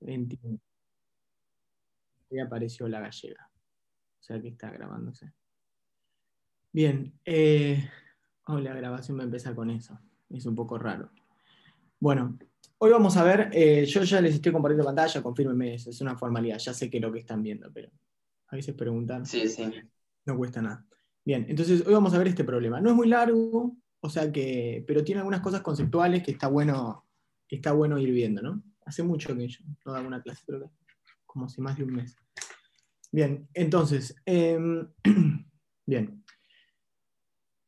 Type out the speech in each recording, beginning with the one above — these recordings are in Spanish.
Entiendo. Ahí apareció la gallega. O sea que está grabándose. Bien. La grabación va a empezar con eso. Es un poco raro. Bueno, hoy vamos a ver, yo ya les estoy compartiendo pantalla, confírmenme, es una formalidad, ya sé que es lo que están viendo, pero a veces preguntar Sí, sí. no cuesta nada. Bien, entonces hoy vamos a ver este problema. No es muy largo, o sea que, pero tiene algunas cosas conceptuales que está bueno ir viendo, ¿no? Hace mucho que yo no hago una clase, creo que como hace más de un mes. Bien, entonces, bien.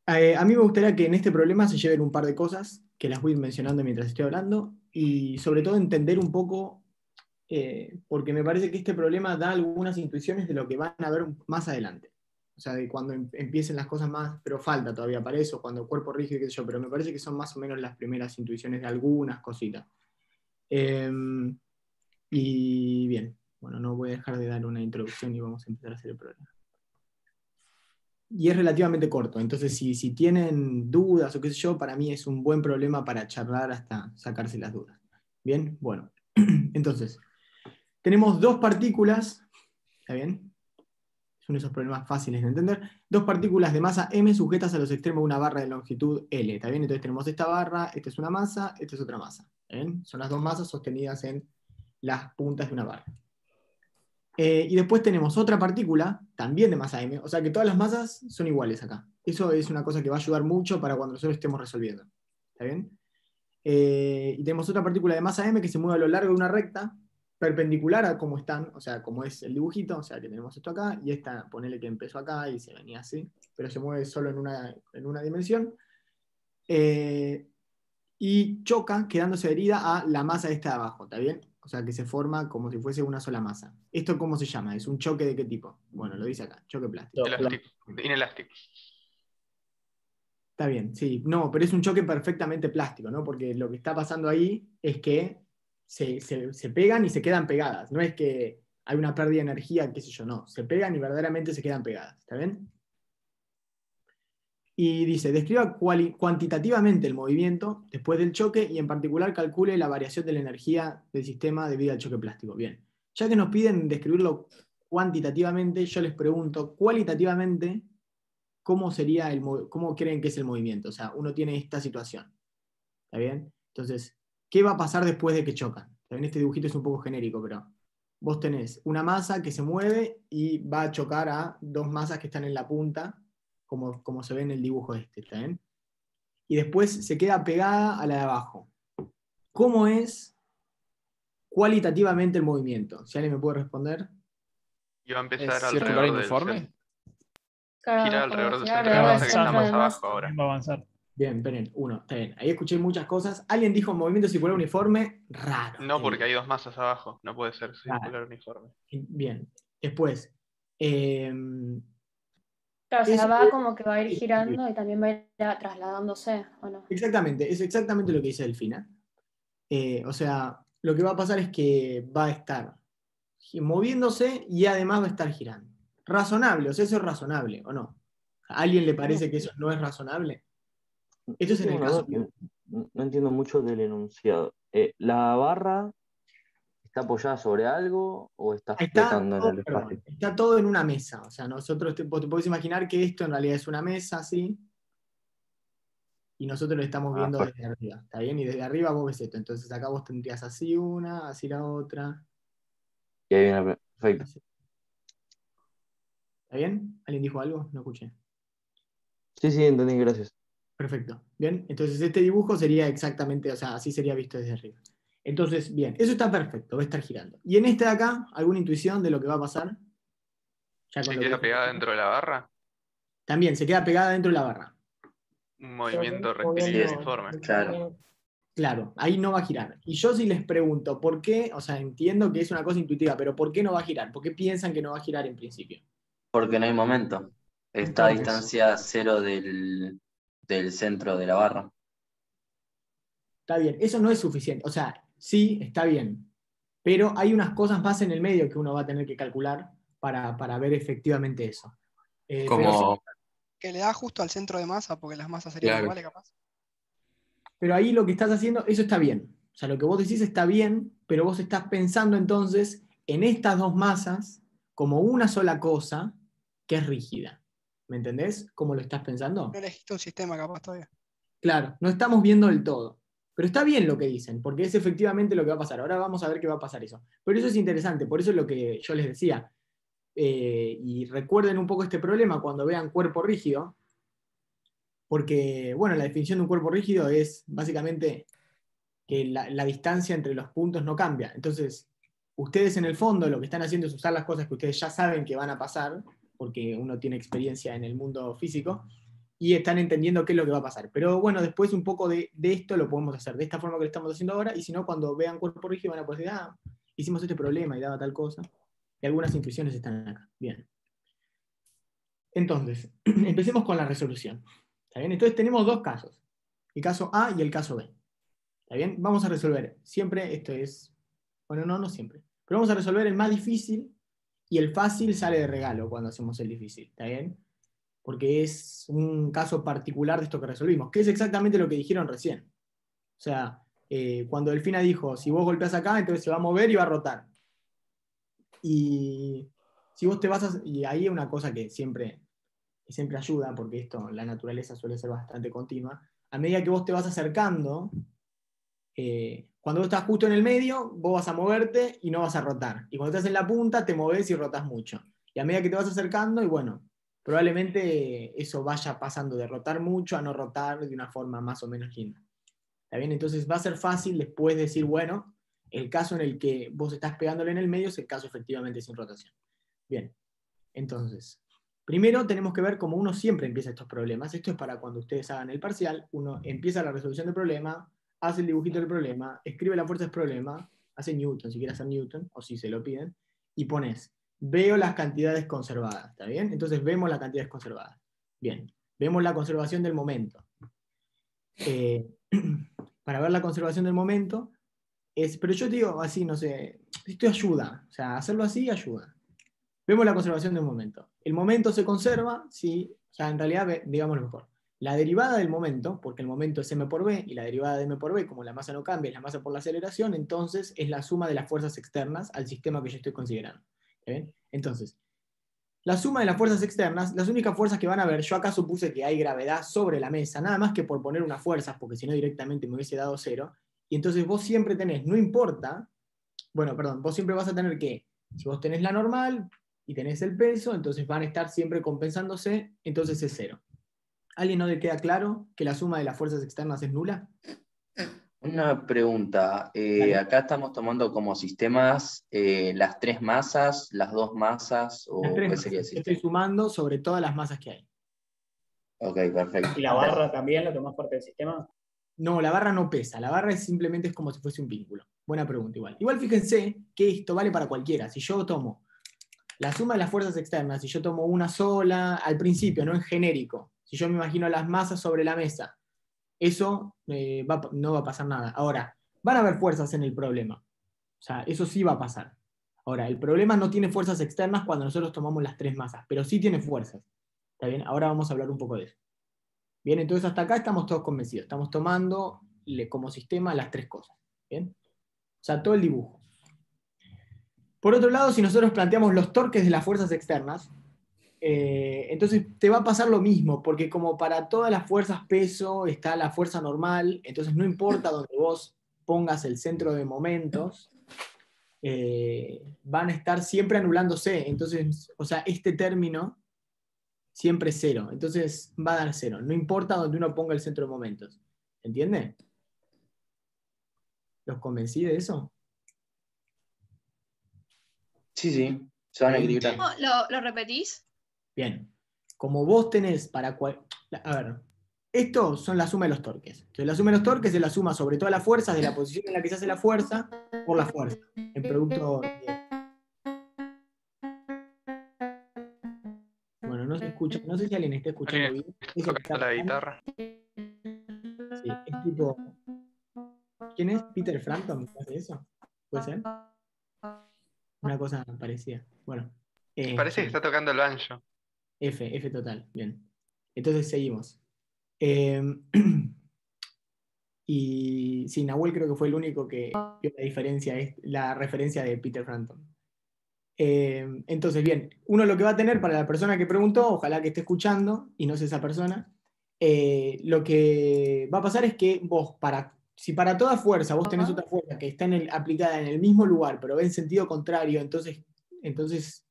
A mí me gustaría que en este problema se lleven un par de cosas que las voy a ir mencionando mientras estoy hablando y sobre todo entender un poco, porque me parece que este problema da algunas intuiciones de lo que van a ver más adelante. O sea, de cuando empiecen las cosas más, pero falta todavía para eso, cuando el cuerpo rígido, qué sé yo, pero me parece que son más o menos las primeras intuiciones de algunas cositas. Eh, y bien, bueno, no voy a dejar de dar una introducción y vamos a empezar a hacer el problema. Y es relativamente corto, entonces si tienen dudas o qué sé yo, para mí es un buen problema para charlar hasta sacarse las dudas. Bien, bueno, entonces, tenemos dos partículas, ¿está bien? Son esos problemas fáciles de entender. Dos partículas de masa m sujetas a los extremos de una barra de longitud L, ¿está bien? Entonces tenemos esta barra, esta es una masa, esta es otra masa, ¿está bien? Son las dos masas sostenidas en las puntas de una barra. Y después tenemos otra partícula, también de masa m, o sea que todas las masas son iguales acá. Eso es una cosa que va a ayudar mucho para cuando nosotros estemos resolviendo. ¿Está bien? Y tenemos otra partícula de masa m que se mueve a lo largo de una recta, perpendicular a cómo están, o sea, como es el dibujito, o sea que tenemos esto acá, y esta, ponele que empezó acá y se venía así, pero se mueve solo en una dimensión. Y choca quedándose adherida a la masa esta de abajo, ¿está bien? O sea, que se forma como si fuese una sola masa. ¿Esto cómo se llama? ¿Es un choque de qué tipo? Bueno, lo dice acá, choque plástico. Elástico, inelástico. Está bien, sí. No, pero es un choque perfectamente plástico, ¿no? Porque lo que está pasando ahí es que se pegan y se quedan pegadas. No es que hay una pérdida de energía, qué sé yo, no. Se pegan y verdaderamente se quedan pegadas, ¿está bien? Y dice, describa cuantitativamente el movimiento después del choque y en particular calcule la variación de la energía del sistema debido al choque plástico. Bien, ya que nos piden describirlo cuantitativamente, yo les pregunto cualitativamente cómo cómo creen que es el movimiento. O sea, uno tiene esta situación, ¿está bien? Entonces, ¿qué va a pasar después de que chocan? También este dibujito es un poco genérico, pero vos tenés una masa que se mueve y va a chocar a dos masas que están en la punta, como se ve en el dibujo este, ¿está bien? Y después se queda pegada a la de abajo. ¿Cómo es cualitativamente el movimiento? Si alguien me puede responder. Y va a ¿Es empezar circular alrededor del uniforme? centro. Claro, Gira como alrededor del girar centro de alrededor masa del que está centro más de masa. abajo ahora. Va a avanzar. Bien, esperen, uno, está bien. Ahí escuché muchas cosas. Alguien dijo movimiento circular uniforme, raro. No, porque hay dos masas abajo. No puede ser Raro. circular uniforme. Bien, después. eh, Claro, o sea, eso va como que va a ir girando y también va a ir trasladándose, ¿o no? exactamente, es exactamente lo que dice Delfina. O sea, lo que va a pasar es que va a estar moviéndose y además va a estar girando. Razonable, o sea, eso es razonable, ¿o no? ¿A alguien le parece que eso no es razonable? Esto Yo es en tengo el una caso. duda que no entiendo mucho del enunciado. ¿La barra está apoyada sobre algo o está Está flotando en todo, el perdón, espacio? está todo en una mesa. O sea, nosotros vos te podés imaginar que esto en realidad es una mesa así, y nosotros lo estamos Ah, viendo desde perfecto. arriba. ¿Está bien? Y desde arriba vos ves esto. Entonces acá vos tendrías así una, así la otra. Y ahí viene, perfecto. Así. ¿Está bien? ¿Alguien dijo algo? No escuché. Sí, sí, entendí, gracias. Perfecto. Bien, entonces este dibujo sería exactamente, o sea, así sería visto desde arriba. Entonces, bien, eso está perfecto, va a estar girando. Y en este de acá, ¿alguna intuición de lo que va a pasar? Ya con ¿Se lo que queda pegada dentro de la barra? también se queda pegada dentro de la barra. Un movimiento Sí, rectilíneo uniforme. claro. Claro, ahí no va a girar. Y yo si les pregunto, ¿por qué? O sea, entiendo que es una cosa intuitiva, pero ¿por qué no va a girar? ¿Por qué piensan que no va a girar en principio? Porque no hay momento. Está a Entonces, distancia cero del centro de la barra. está bien, eso no es suficiente. O sea, sí, está bien. Pero hay unas cosas más en el medio que uno va a tener que calcular para ver efectivamente eso. Pero sí, Como, Que le da justo al centro de masa, porque las masas serían claro, iguales, capaz. pero ahí lo que estás haciendo, eso está bien. sea, lo que vos decís está bien, pero vos estás pensando entonces en estas dos masas como una sola cosa que es rígida. ¿Me entendés cómo lo estás pensando? No elegiste un sistema capaz todavía. Claro, no estamos viendo del todo. Pero está bien lo que dicen, porque es efectivamente lo que va a pasar. Ahora vamos a ver qué va a pasar eso. Pero eso es interesante, por eso es lo que yo les decía. Y recuerden un poco este problema cuando vean cuerpo rígido, porque, bueno, la definición de un cuerpo rígido es básicamente que la distancia entre los puntos no cambia. Entonces, ustedes en el fondo lo que están haciendo es usar las cosas que ustedes ya saben que van a pasar, porque uno tiene experiencia en el mundo físico, y están entendiendo qué es lo que va a pasar. Pero bueno, después un poco de esto lo podemos hacer de esta forma que lo estamos haciendo ahora, y si no, cuando vean cuerpo rígido van a poder decir, hicimos este problema y daba tal cosa. Y algunas intuiciones están acá. Bien. Entonces, empecemos con la resolución. ¿Está bien? Entonces tenemos dos casos. El caso A y el caso B. ¿Está bien? Vamos a resolver. Siempre esto es... Bueno, no siempre. Pero vamos a resolver el más difícil y el fácil sale de regalo cuando hacemos el difícil. ¿Está bien? Porque es un caso particular de esto que resolvimos, que es exactamente lo que dijeron recién. O sea, cuando Delfina dijo, si vos golpeás acá, entonces se va a mover y va a rotar. Y si vos te vas a... Y ahí hay una cosa que siempre ayuda, porque esto, la naturaleza suele ser bastante continua. A medida que vos te vas acercando, cuando vos estás justo en el medio, vos vas a moverte y no vas a rotar. Y cuando estás en la punta, te movés y rotás mucho. Y a medida que te vas acercando, y bueno, probablemente eso vaya pasando de rotar mucho a no rotar de una forma más o menos linda. ¿Está bien? Entonces va a ser fácil después decir, bueno, el caso en el que vos estás pegándole en el medio es el caso efectivamente sin rotación. Bien, entonces, primero tenemos que ver cómo uno siempre empieza estos problemas. Esto es para cuando ustedes hagan el parcial. Uno empieza la resolución del problema, hace el dibujito del problema, escribe la fuerza del problema, hace Newton, si quiere hacer Newton, o si se lo piden, y pones, veo las cantidades conservadas, ¿está bien? Entonces vemos las cantidades conservadas. Bien, vemos la conservación del momento. Para ver la conservación del momento, pero yo digo así, no sé, esto ayuda, o sea, hacerlo así ayuda. Vemos la conservación del momento. El momento se conserva, sí, o sea, en realidad, digámoslo mejor. La derivada del momento, porque el momento es m por b, y la derivada de m por b, como la masa no cambia, es la masa por la aceleración, entonces es la suma de las fuerzas externas al sistema que yo estoy considerando. ¿Está bien? Entonces, la suma de las fuerzas externas, las únicas fuerzas que van a ver, yo acá supuse que hay gravedad sobre la mesa, nada más que por poner unas fuerzas, porque si no directamente me hubiese dado 0, y entonces vos siempre tenés, no importa, bueno, perdón, vos siempre vas a tener que, si vos tenés la normal y tenés el peso, entonces van a estar siempre compensándose, entonces es 0. ¿A alguien no le queda claro que la suma de las fuerzas externas es nula? Una pregunta. Dale. Acá estamos tomando como sistemas las tres masas, las dos masas, Las o tres ¿cuál masas. sería el Yo estoy sistema? sumando sobre todas las masas que hay. Ok, perfecto. ¿Y la barra también lo tomás parte del sistema? No, la barra no pesa, la barra simplemente es como si fuese un vínculo. Buena pregunta igual. Igual fíjense que esto vale para cualquiera. Si yo tomo la suma de las fuerzas externas, si yo tomo una sola, al principio, no en genérico, si yo me imagino las masas sobre la mesa, eso no va a pasar nada. Ahora, van a haber fuerzas en el problema. O sea, eso sí va a pasar. Ahora, el problema no tiene fuerzas externas cuando nosotros tomamos las tres masas, pero sí tiene fuerzas. ¿Está bien? Ahora vamos a hablar un poco de eso. Bien, entonces hasta acá estamos todos convencidos. Estamos tomando como sistema las tres cosas. ¿Bien? O sea, todo el dibujo. Por otro lado, si nosotros planteamos los torques de las fuerzas externas, entonces te va a pasar lo mismo, porque como para todas las fuerzas peso está la fuerza normal, entonces no importa donde vos pongas el centro de momentos, van a estar siempre anulándose. Entonces, o sea, este término siempre es 0, entonces va a dar 0, no importa donde uno ponga el centro de momentos. ¿Entiende? ¿Los convencí de eso? Sí, sí, se van a equilibrar. ¿Lo repetís? Bien. Como vos tenés para... A ver, esto son la suma de los torques. Entonces la suma de los torques es la suma sobre todas las fuerzas de la posición en la que se hace la fuerza por la fuerza. El producto... Bueno, no se escucha, no sé si alguien está escuchando ¿Alguien bien. está Eso que está tocando la pasando. guitarra? Sí, es tipo... ¿Quién es? ¿Peter Frampton? ¿Qué hace eso? ¿Puede ser? Una cosa parecida. Bueno. Parece que está tocando el banjo. F total. Bien. Entonces seguimos. Y sí, Nahuel creo que fue el único que vio la referencia de Peter Frampton. Entonces, bien, uno lo que va a tener para la persona que preguntó, ojalá que esté escuchando y no sea esa persona, lo que va a pasar es que vos, si para toda fuerza vos tenés otra fuerza que está aplicada en el mismo lugar, pero va en sentido contrario, entonces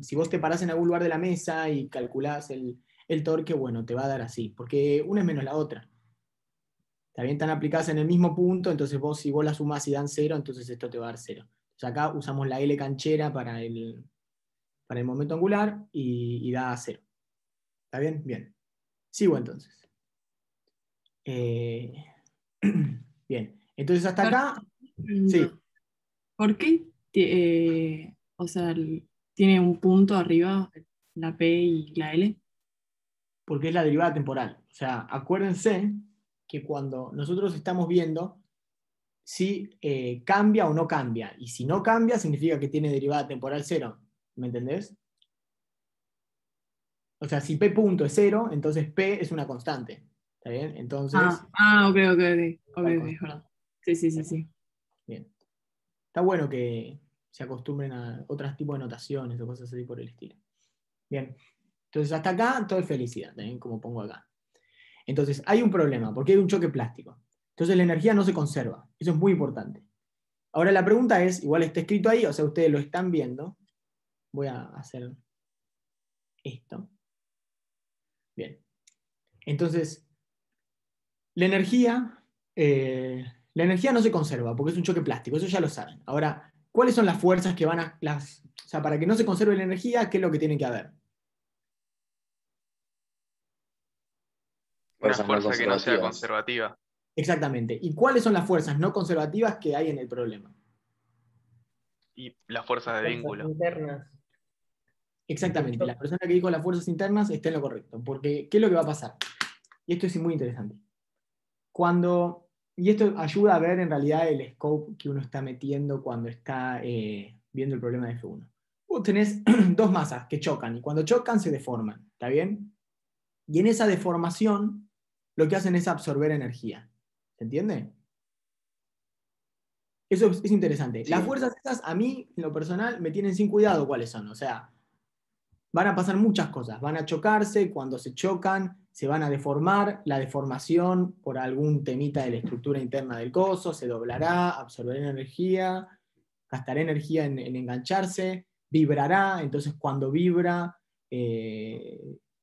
si vos te parás en algún lugar de la mesa y calculás el torque, bueno, te va a dar así, porque una es menos la otra. También están aplicadas en el mismo punto, entonces si vos la sumás y dan 0, entonces esto te va a dar 0. O sea, acá usamos la L canchera para el momento angular y da 0. ¿Está bien? Bien. Sigo entonces. Bien. Entonces hasta acá. Sí. ¿Por qué? O sea, tiene un punto arriba, la P y la L. Porque es la derivada temporal. O sea, acuérdense que cuando nosotros estamos viendo si cambia o no cambia. Y si no cambia, significa que tiene derivada temporal 0. ¿Me entendés? O sea, si P punto es 0, entonces P es una constante. ¿Está bien? Entonces. Ok, verdad. Sí. Bien. Está bueno que se acostumbren a otros tipos de notaciones o cosas así por el estilo. Bien. Entonces, hasta acá todo es felicidad, también como pongo acá. Entonces, hay un problema, porque hay un choque plástico. Entonces, la energía no se conserva. Eso es muy importante. Ahora, la pregunta es, igual está escrito ahí, o sea, ustedes lo están viendo. Voy a hacer esto. Bien. Entonces, la energía no se conserva porque es un choque plástico, eso ya lo saben. Ahora, ¿cuáles son las fuerzas que van a... o sea, para que no se conserve la energía, ¿qué es lo que tiene que haber? Una Fuerzas no fuerza que no sea conservativas. conservativa. Exactamente. ¿Y cuáles son las fuerzas no conservativas que hay en el problema? Y las fuerzas de Fuerzas vínculo. internas. Exactamente. La persona que dijo las fuerzas internas está en lo correcto. Porque, ¿qué es lo que va a pasar? Y esto es muy interesante. Y esto ayuda a ver en realidad el scope que uno está metiendo cuando está viendo el problema de F1. Vos tenés dos masas que chocan y cuando chocan se deforman, ¿está bien? Y en esa deformación lo que hacen es absorber energía. ¿Se entiende? Eso es interesante. Sí. Las fuerzas esas a mí, en lo personal, me tienen sin cuidado cuáles son. O sea, van a pasar muchas cosas. Van a chocarse, cuando se chocan se van a deformar, la deformación por algún temita de la estructura interna del coso, se doblará, absorberá energía, gastará energía en engancharse, vibrará, entonces cuando vibra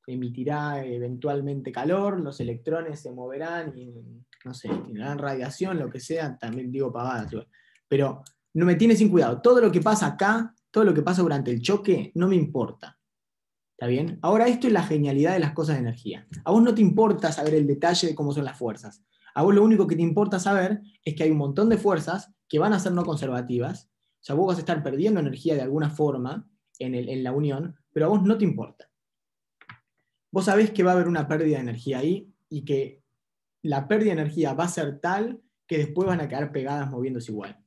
emitirá eventualmente calor, los electrones se moverán y, no sé, generarán radiación, lo que sea, también digo pavadas. Pero no me tiene sin cuidado. Todo lo que pasa acá, todo lo que pasa durante el choque, no me importa. ¿Está bien? Ahora, esto es la genialidad de las cosas de energía. A vos no te importa saber el detalle de cómo son las fuerzas. A vos lo único que te importa saber es que hay un montón de fuerzas que van a ser no conservativas. O sea, vos vas a estar perdiendo energía de alguna forma en la unión, pero a vos no te importa. Vos sabés que va a haber una pérdida de energía ahí y que la pérdida de energía va a ser tal que después van a quedar pegadas moviéndose igual.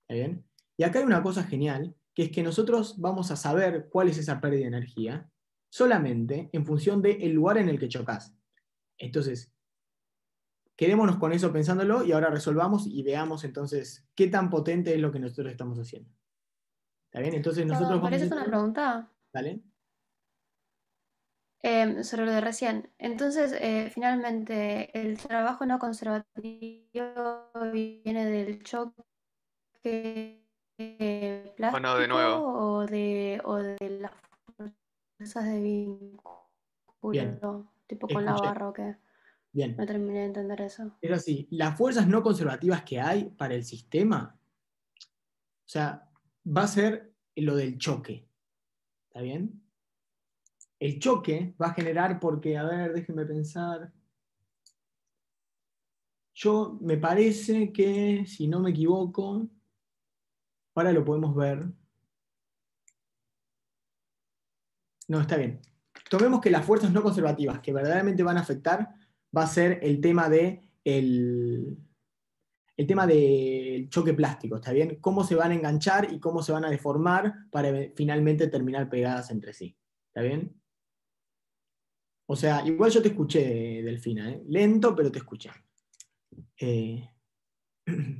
¿Está bien? Y acá hay una cosa genial, que es que nosotros vamos a saber cuál es esa pérdida de energía solamente en función del lugar en el que chocas. Entonces, quedémonos con eso pensándolo y ahora resolvamos y veamos entonces qué tan potente es lo que nosotros estamos haciendo. ¿Está bien? Entonces nosotros Perdón, ¿podrías hacer una pregunta? ¿Dale? Sobre lo de recién. Entonces, finalmente, el trabajo no conservativo viene del choque O no, de nuevo. plástico o de las fuerzas de vínculo, Bien, tipo con la escuché. barra o qué. Bien. No terminé de entender eso. Es así, las fuerzas no conservativas que hay para el sistema, o sea, va a ser lo del choque. ¿Está bien? El choque va a generar porque, a ver, déjenme pensar. Yo me parece que, si no me equivoco, ahora lo podemos ver. No, está bien. Tomemos que las fuerzas no conservativas que verdaderamente van a afectar va a ser el tema del choque plástico, ¿está bien? Cómo se van a enganchar y cómo se van a deformar para finalmente terminar pegadas entre sí. ¿Está bien? O sea, igual yo te escuché, Delfina, ¿eh? Lento, pero te escuché.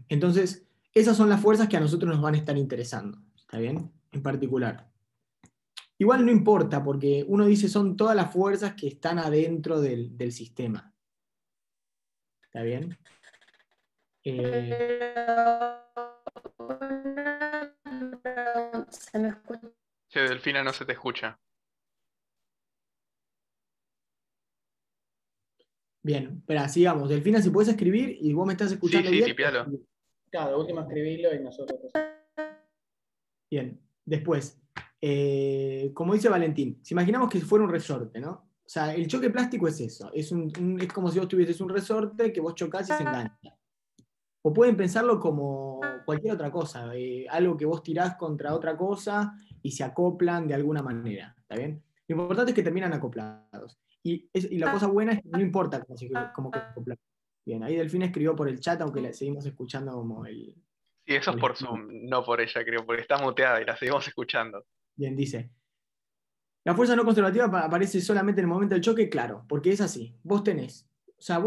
Entonces, esas son las fuerzas que a nosotros nos van a estar interesando, ¿está bien? En particular. Igual no importa, porque uno dice son todas las fuerzas que están adentro del sistema. ¿Está bien? Se me escucha. Che, Delfina, no se te escucha. Bien, espera, sigamos. Delfina, si puedes escribir y vos me estás Sí, escuchando sí, bien. tipialo. Claro, de último escribirlo y nosotros. Bien, después, como dice Valentín, si imaginamos que fuera un resorte, ¿no? O sea, el choque plástico es eso, es como si vos tuvieses un resorte que vos chocás y se engancha. O pueden pensarlo como cualquier otra cosa, algo que vos tirás contra otra cosa y se acoplan de alguna manera, ¿está bien? Lo importante es que terminan acoplados. Y la cosa buena es que no importa cómo que se acoplan. Bien, ahí Delfín escribió por el chat, aunque la seguimos escuchando como el... Sí, eso es por Zoom, no por ella, creo, porque está muteada y la seguimos escuchando. Bien, dice. La fuerza no conservativa aparece solamente en el momento del choque, claro, porque es así. Vos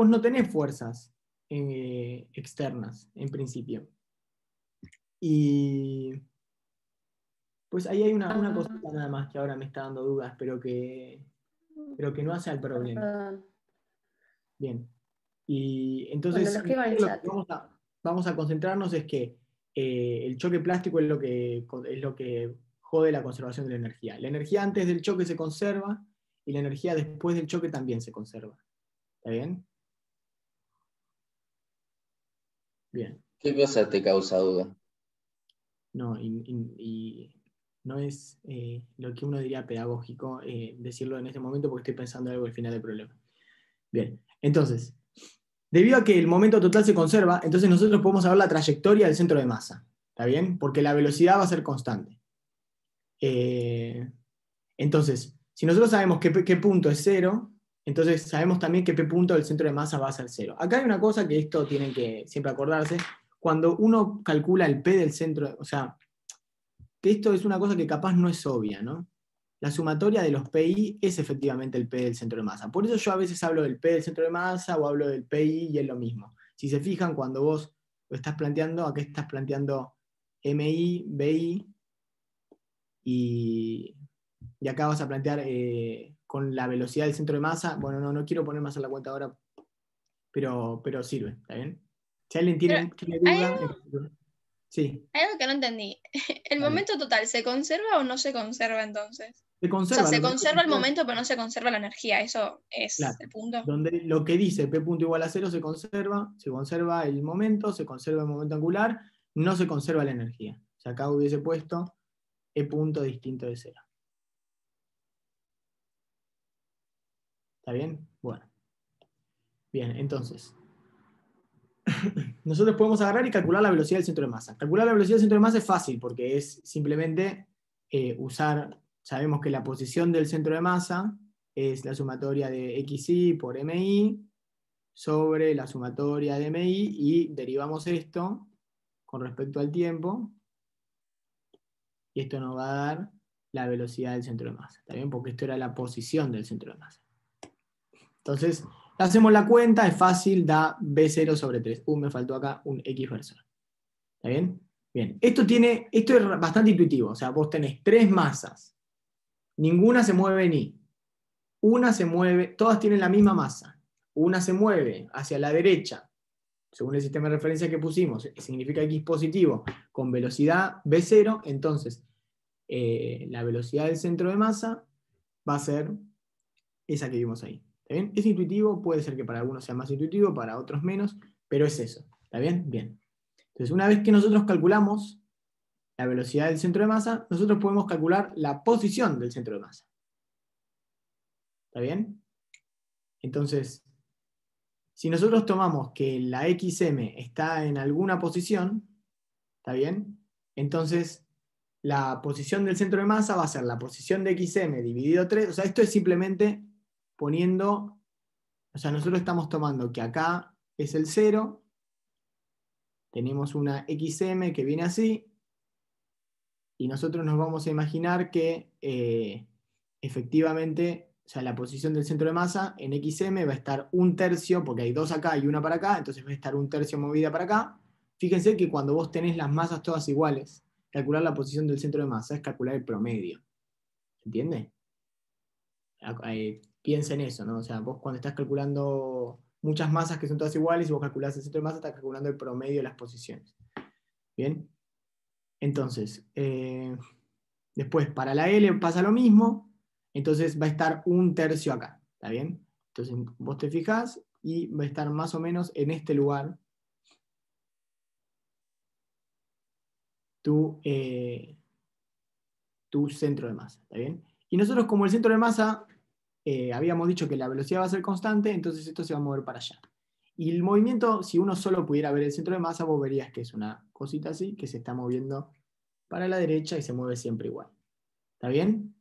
no tenés fuerzas externas, en principio. Y pues ahí hay una cosita nada más que ahora me está dando dudas, pero que no hace al problema. Perdón. Bien. Y entonces Bueno, lo escribo en el lo chat. que vamos a concentrarnos es que el choque plástico es lo que jode la conservación de la energía. La energía antes del choque se conserva y la energía después del choque también se conserva. ¿Está bien? Bien. ¿Qué cosa te causa duda? No, y no es lo que uno diría pedagógico decirlo en este momento porque estoy pensando algo al final del problema. Bien, entonces, debido a que el momento total se conserva, entonces nosotros podemos saber la trayectoria del centro de masa. ¿Está bien? Porque la velocidad va a ser constante. Entonces, si nosotros sabemos que P punto es 0, entonces sabemos también que P punto del centro de masa va a ser 0. Acá hay una cosa que esto tienen que siempre acordarse. Cuando uno calcula el P del centro, o sea, que esto es una cosa que capaz no es obvia, ¿no? La sumatoria de los PI es efectivamente el P del centro de masa. Por eso yo a veces hablo del P del centro de masa o hablo del PI y es lo mismo. Si se fijan, cuando vos lo estás planteando, acá estás planteando MI, BI, y acá vas a plantear con la velocidad del centro de masa. Bueno, no quiero poner más en la cuenta ahora, pero sirve, ¿está bien? Si alguien tiene duda... Sí. Hay algo que no entendí. ¿El Dale. momento total se conserva o no se conserva entonces? Se O conserva. sea, se Lo que conserva el dice- momento, pero no se conserva la energía. ¿Eso es Claro. el punto? Donde lo que dice P punto igual a 0 se conserva el momento, se conserva el momento angular, no se conserva la energía. O sea, acá hubiese puesto E punto distinto de 0. ¿Está bien? Bueno. Bien, entonces. Nosotros podemos agarrar y calcular la velocidad del centro de masa. Calcular la velocidad del centro de masa es fácil porque es simplemente sabemos que la posición del centro de masa es la sumatoria de xi por mi sobre la sumatoria de mi y derivamos esto con respecto al tiempo y esto nos va a dar la velocidad del centro de masa. ¿Está bien? Porque esto era la posición del centro de masa. Entonces, hacemos la cuenta, es fácil, da B0 sobre 3. Me faltó acá un X versor. ¿Está bien? Bien. Esto es bastante intuitivo. O sea, vos tenés 3 masas. Ninguna se mueve ni. Una se mueve, todas tienen la misma masa. Una se mueve hacia la derecha, según el sistema de referencia que pusimos, significa X positivo, con velocidad B0, entonces la velocidad del centro de masa va a ser esa que vimos ahí. ¿Está bien? Es intuitivo, puede ser que para algunos sea más intuitivo, para otros menos, pero es eso. ¿Está bien? Bien. Entonces, una vez que nosotros calculamos la velocidad del centro de masa, nosotros podemos calcular la posición del centro de masa. ¿Está bien? Entonces, si nosotros tomamos que la XM está en alguna posición, ¿está bien? Entonces, la posición del centro de masa va a ser la posición de XM dividido 3. O sea, esto es simplemente poniendo, o sea, nosotros estamos tomando que acá es el 0, tenemos una XM que viene así, y nosotros nos vamos a imaginar que efectivamente o sea, la posición del centro de masa en XM va a estar 1/3, porque hay 2 acá y 1 para acá, entonces va a estar 1/3 movida para acá. Fíjense que cuando vos tenés las masas todas iguales, calcular la posición del centro de masa es calcular el promedio. ¿Entiende? Piensa en eso, ¿no? O sea, vos cuando estás calculando muchas masas que son todas iguales y vos calculás el centro de masa, estás calculando el promedio de las posiciones. ¿Bien? Entonces, después para la L pasa lo mismo, entonces va a estar 1/3 acá, ¿está bien? Entonces vos te fijás y va a estar más o menos en este lugar tu centro de masa, ¿está bien? Y nosotros como el centro de masa habíamos dicho que la velocidad va a ser constante, entonces esto se va a mover para allá. Y el movimiento, si uno solo pudiera ver el centro de masa, vos verías que es una cosita así, que se está moviendo para la derecha y se mueve siempre igual. ¿Está bien?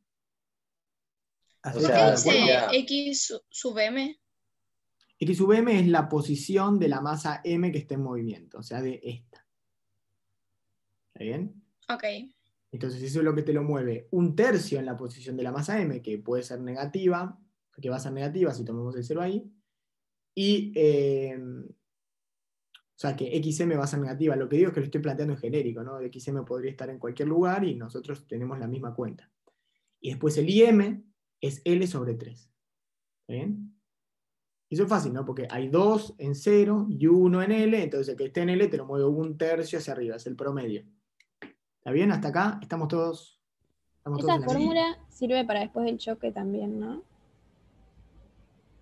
O ¿Por qué sea, dice sería- X sub M? X sub m es la posición de la masa m que está en movimiento, o sea, de esta. ¿Está bien? Ok. Entonces eso es lo que te lo mueve 1/3 en la posición de la masa m, que puede ser negativa, que va a ser negativa si tomamos el 0 ahí, y o sea que XM va a ser negativa. Lo que digo es que lo estoy planteando en genérico, ¿no? XM podría estar en cualquier lugar y nosotros tenemos la misma cuenta. Y después el IM es L sobre 3. ¿Está bien? Y eso es fácil, ¿no? Porque hay 2 en 0 y 1 en L, entonces el que esté en L te lo mueve 1/3 hacia arriba, es el promedio. ¿Está bien? Hasta acá estamos todos en Esa la misma. fórmula sirve para después del choque también, ¿no?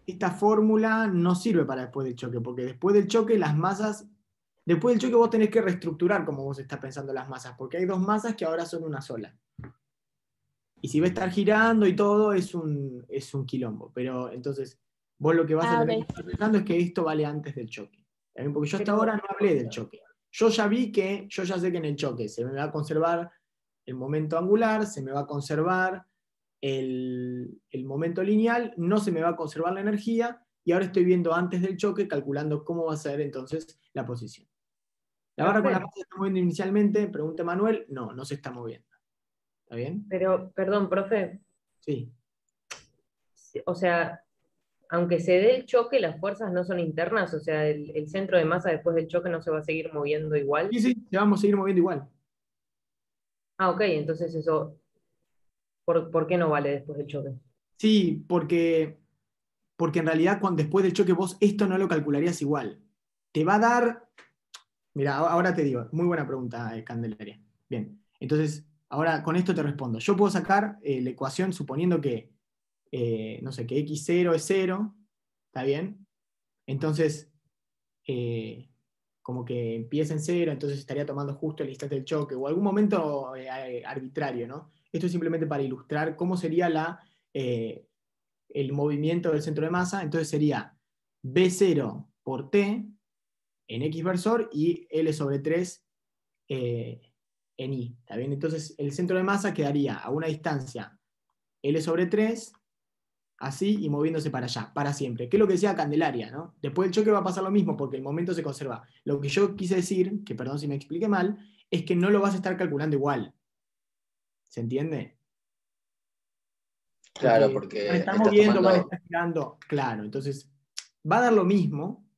Esta fórmula no sirve para después del choque, porque después del choque las masas, después del choque vos tenés que reestructurar como vos estás pensando las masas, porque hay 2 masas que ahora son una sola. Y si va a estar girando y todo, es un quilombo. Pero entonces, vos lo que vas a tener que estar pensando es que esto vale antes del choque. ¿Está bien? Porque yo hasta ahora no hablé del choque. Yo ya sé que en el choque se me va a conservar el momento angular, se me va a conservar el momento lineal, no se me va a conservar la energía, y ahora estoy viendo antes del choque, calculando cómo va a ser entonces la posición. ¿La barra con la masa se está moviendo inicialmente? Pregunta Manuel. No se está moviendo. ¿Está bien? Pero, perdón, profe. Sí. O sea, aunque se dé el choque, las fuerzas no son internas, o sea, el centro de masa después del choque no se va a seguir moviendo igual. Sí, se vamos a seguir moviendo igual. Ah, ok, entonces eso, ¿por qué no vale después del choque? Sí, porque en realidad después del choque vos esto no lo calcularías igual. Te va a dar... Mira, ahora te digo, muy buena pregunta, Candelaria. Bien, entonces, ahora con esto te respondo. Yo puedo sacar la ecuación suponiendo que, no sé, que x0 es 0, ¿está bien? Entonces, como que empieza en 0, entonces estaría tomando justo el instante del choque, o algún momento arbitrario, ¿no? Esto es simplemente para ilustrar cómo sería el movimiento del centro de masa. Entonces sería B0 por T en X versor y L sobre 3 en Y. ¿Está bien? Entonces el centro de masa quedaría a una distancia L sobre 3, así, y moviéndose para allá, para siempre. ¿Qué es lo que decía Candelaria, ¿no? Después del choque va a pasar lo mismo, porque el momento se conserva. Lo que yo quise decir, que perdón si me expliqué mal, es que no lo vas a estar calculando igual. ¿Se entiende? Claro, porque van a estar estás moviendo, van a tomando... estar girando. Claro, entonces va a dar lo mismo,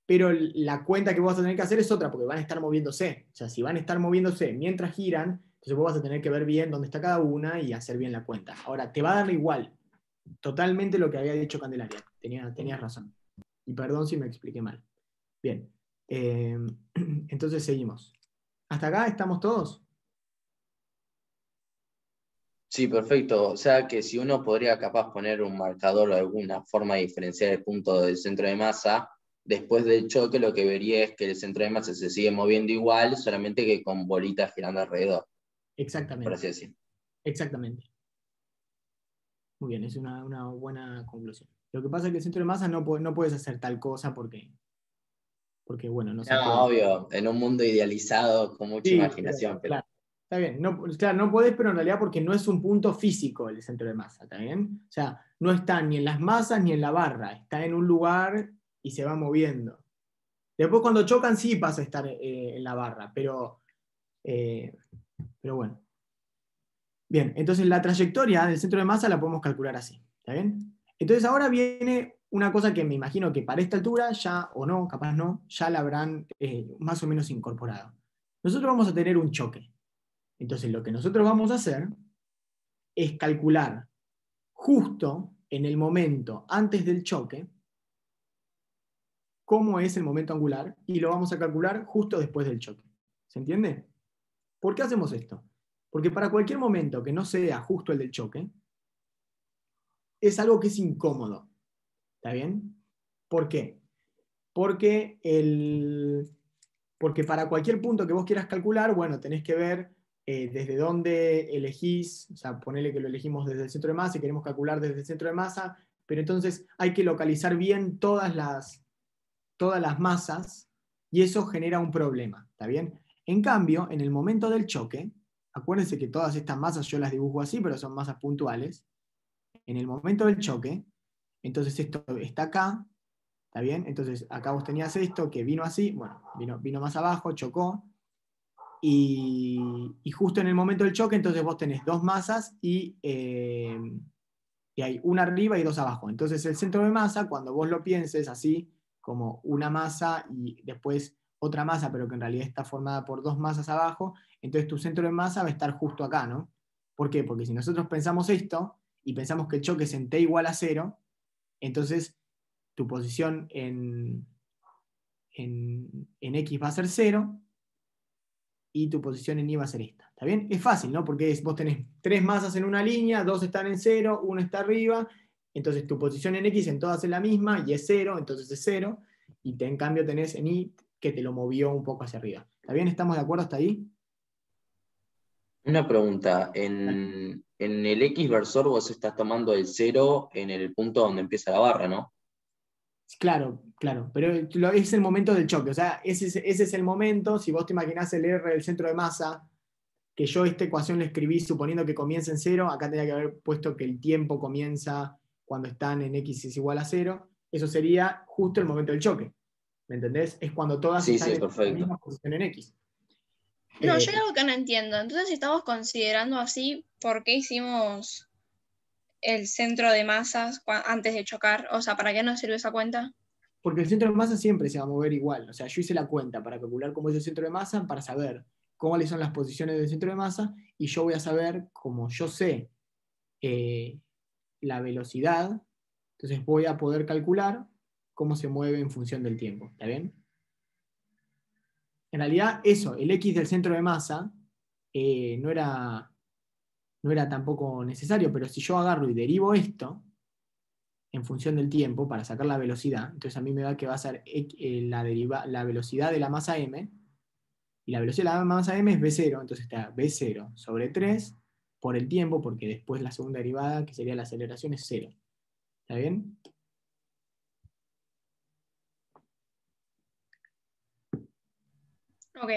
pero la cuenta que vos vas a tener que hacer es otra, porque van a estar moviéndose. O sea, si van a estar moviéndose mientras giran, entonces vos vas a tener que ver bien dónde está cada una y hacer bien la cuenta. Ahora, te va a dar igual. Totalmente lo que había dicho Candelaria. Tenías razón. Y perdón si me expliqué mal. Bien. Entonces seguimos. ¿Hasta acá estamos todos? Sí, perfecto. O sea que si uno podría capaz poner un marcador o alguna forma de diferenciar el punto del centro de masa, después del choque lo que vería es que el centro de masa se sigue moviendo igual, solamente que con bolitas girando alrededor. Exactamente. Por así decirlo. Exactamente. Muy bien, es una buena conclusión. Lo que pasa es que el centro de masa no puedes hacer tal cosa porque bueno, no se puede. No, obvio, en un mundo idealizado con mucha imaginación. Pero... Claro, está bien. Claro, no podés, pero en realidad porque no es un punto físico el centro de masa, ¿está bien? O sea, no está ni en las masas ni en la barra, está en un lugar y se va moviendo. Después cuando chocan sí pasa a estar en la barra, pero bueno. Bien, entonces la trayectoria del centro de masa la podemos calcular así, ¿está bien? Entonces ahora viene una cosa que me imagino que para esta altura ya, o no, capaz no, ya la habrán más o menos incorporado. Nosotros vamos a tener un choque. Entonces lo que nosotros vamos a hacer es calcular justo en el momento antes del choque cómo es el momento angular y lo vamos a calcular justo después del choque. ¿Se entiende? ¿Por qué hacemos esto? Porque para cualquier momento que no sea justo el del choque, es algo que es incómodo. ¿Está bien? ¿Por qué? Porque para cualquier punto que vos quieras calcular, bueno, tenés que ver desde dónde elegís, o sea, ponele que lo elegimos desde el centro de masa y queremos calcular desde el centro de masa, pero entonces hay que localizar bien todas las masas y eso genera un problema, ¿está bien? En cambio, en el momento del choque, acuérdense que todas estas masas yo las dibujo así, pero son masas puntuales. En el momento del choque, entonces esto está acá, ¿está bien? Entonces acá vos tenías esto que vino así, bueno, vino más abajo, chocó, y justo en el momento del choque, entonces vos tenés dos masas y hay una arriba y dos abajo. Entonces el centro de masa, cuando vos lo pienses así, como una masa y después otra masa, pero que en realidad está formada por dos masas abajo, entonces tu centro de masa va a estar justo acá, ¿no? ¿Por qué? Porque si nosotros pensamos esto, y pensamos que el choque es en t igual a 0, entonces tu posición en X va a ser 0, y tu posición en Y va a ser esta. ¿Está bien? Es fácil, ¿no? Porque vos tenés tres masas en una línea, dos están en 0, uno está arriba, entonces tu posición en X en todas es la misma, y es 0, entonces es 0, y en cambio tenés en Y que te lo movió un poco hacia arriba. ¿Está bien? ¿Estamos de acuerdo hasta ahí? Una pregunta, en el X versor vos estás tomando el 0 en el punto donde empieza la barra, ¿no? Claro, pero es el momento del choque, o sea, ese es el momento. Si vos te imaginás el R del centro de masa, que yo esta ecuación la escribí suponiendo que comienza en 0, acá tendría que haber puesto que el tiempo comienza cuando están en X es igual a 0, eso sería justo el momento del choque, ¿me entendés? Es cuando todas están en la misma posición en X. No, yo hay algo que no entiendo. Entonces, si estamos considerando así, ¿por qué hicimos el centro de masas antes de chocar? O sea, ¿para qué nos sirve esa cuenta? Porque el centro de masa siempre se va a mover igual. O sea, yo hice la cuenta para calcular cómo es el centro de masa, para saber cuáles son las posiciones del centro de masa, y yo voy a saber, como yo sé la velocidad, entonces voy a poder calcular cómo se mueve en función del tiempo. ¿Está bien? En realidad, eso, el X del centro de masa, no era tampoco necesario, pero si yo agarro y derivo esto en función del tiempo para sacar la velocidad, entonces a mí me da que va a ser la velocidad de la masa m, y la velocidad de la masa m es v0, entonces está v0 sobre 3 por el tiempo, porque después la segunda derivada, que sería la aceleración, es 0. ¿Está bien? Ok.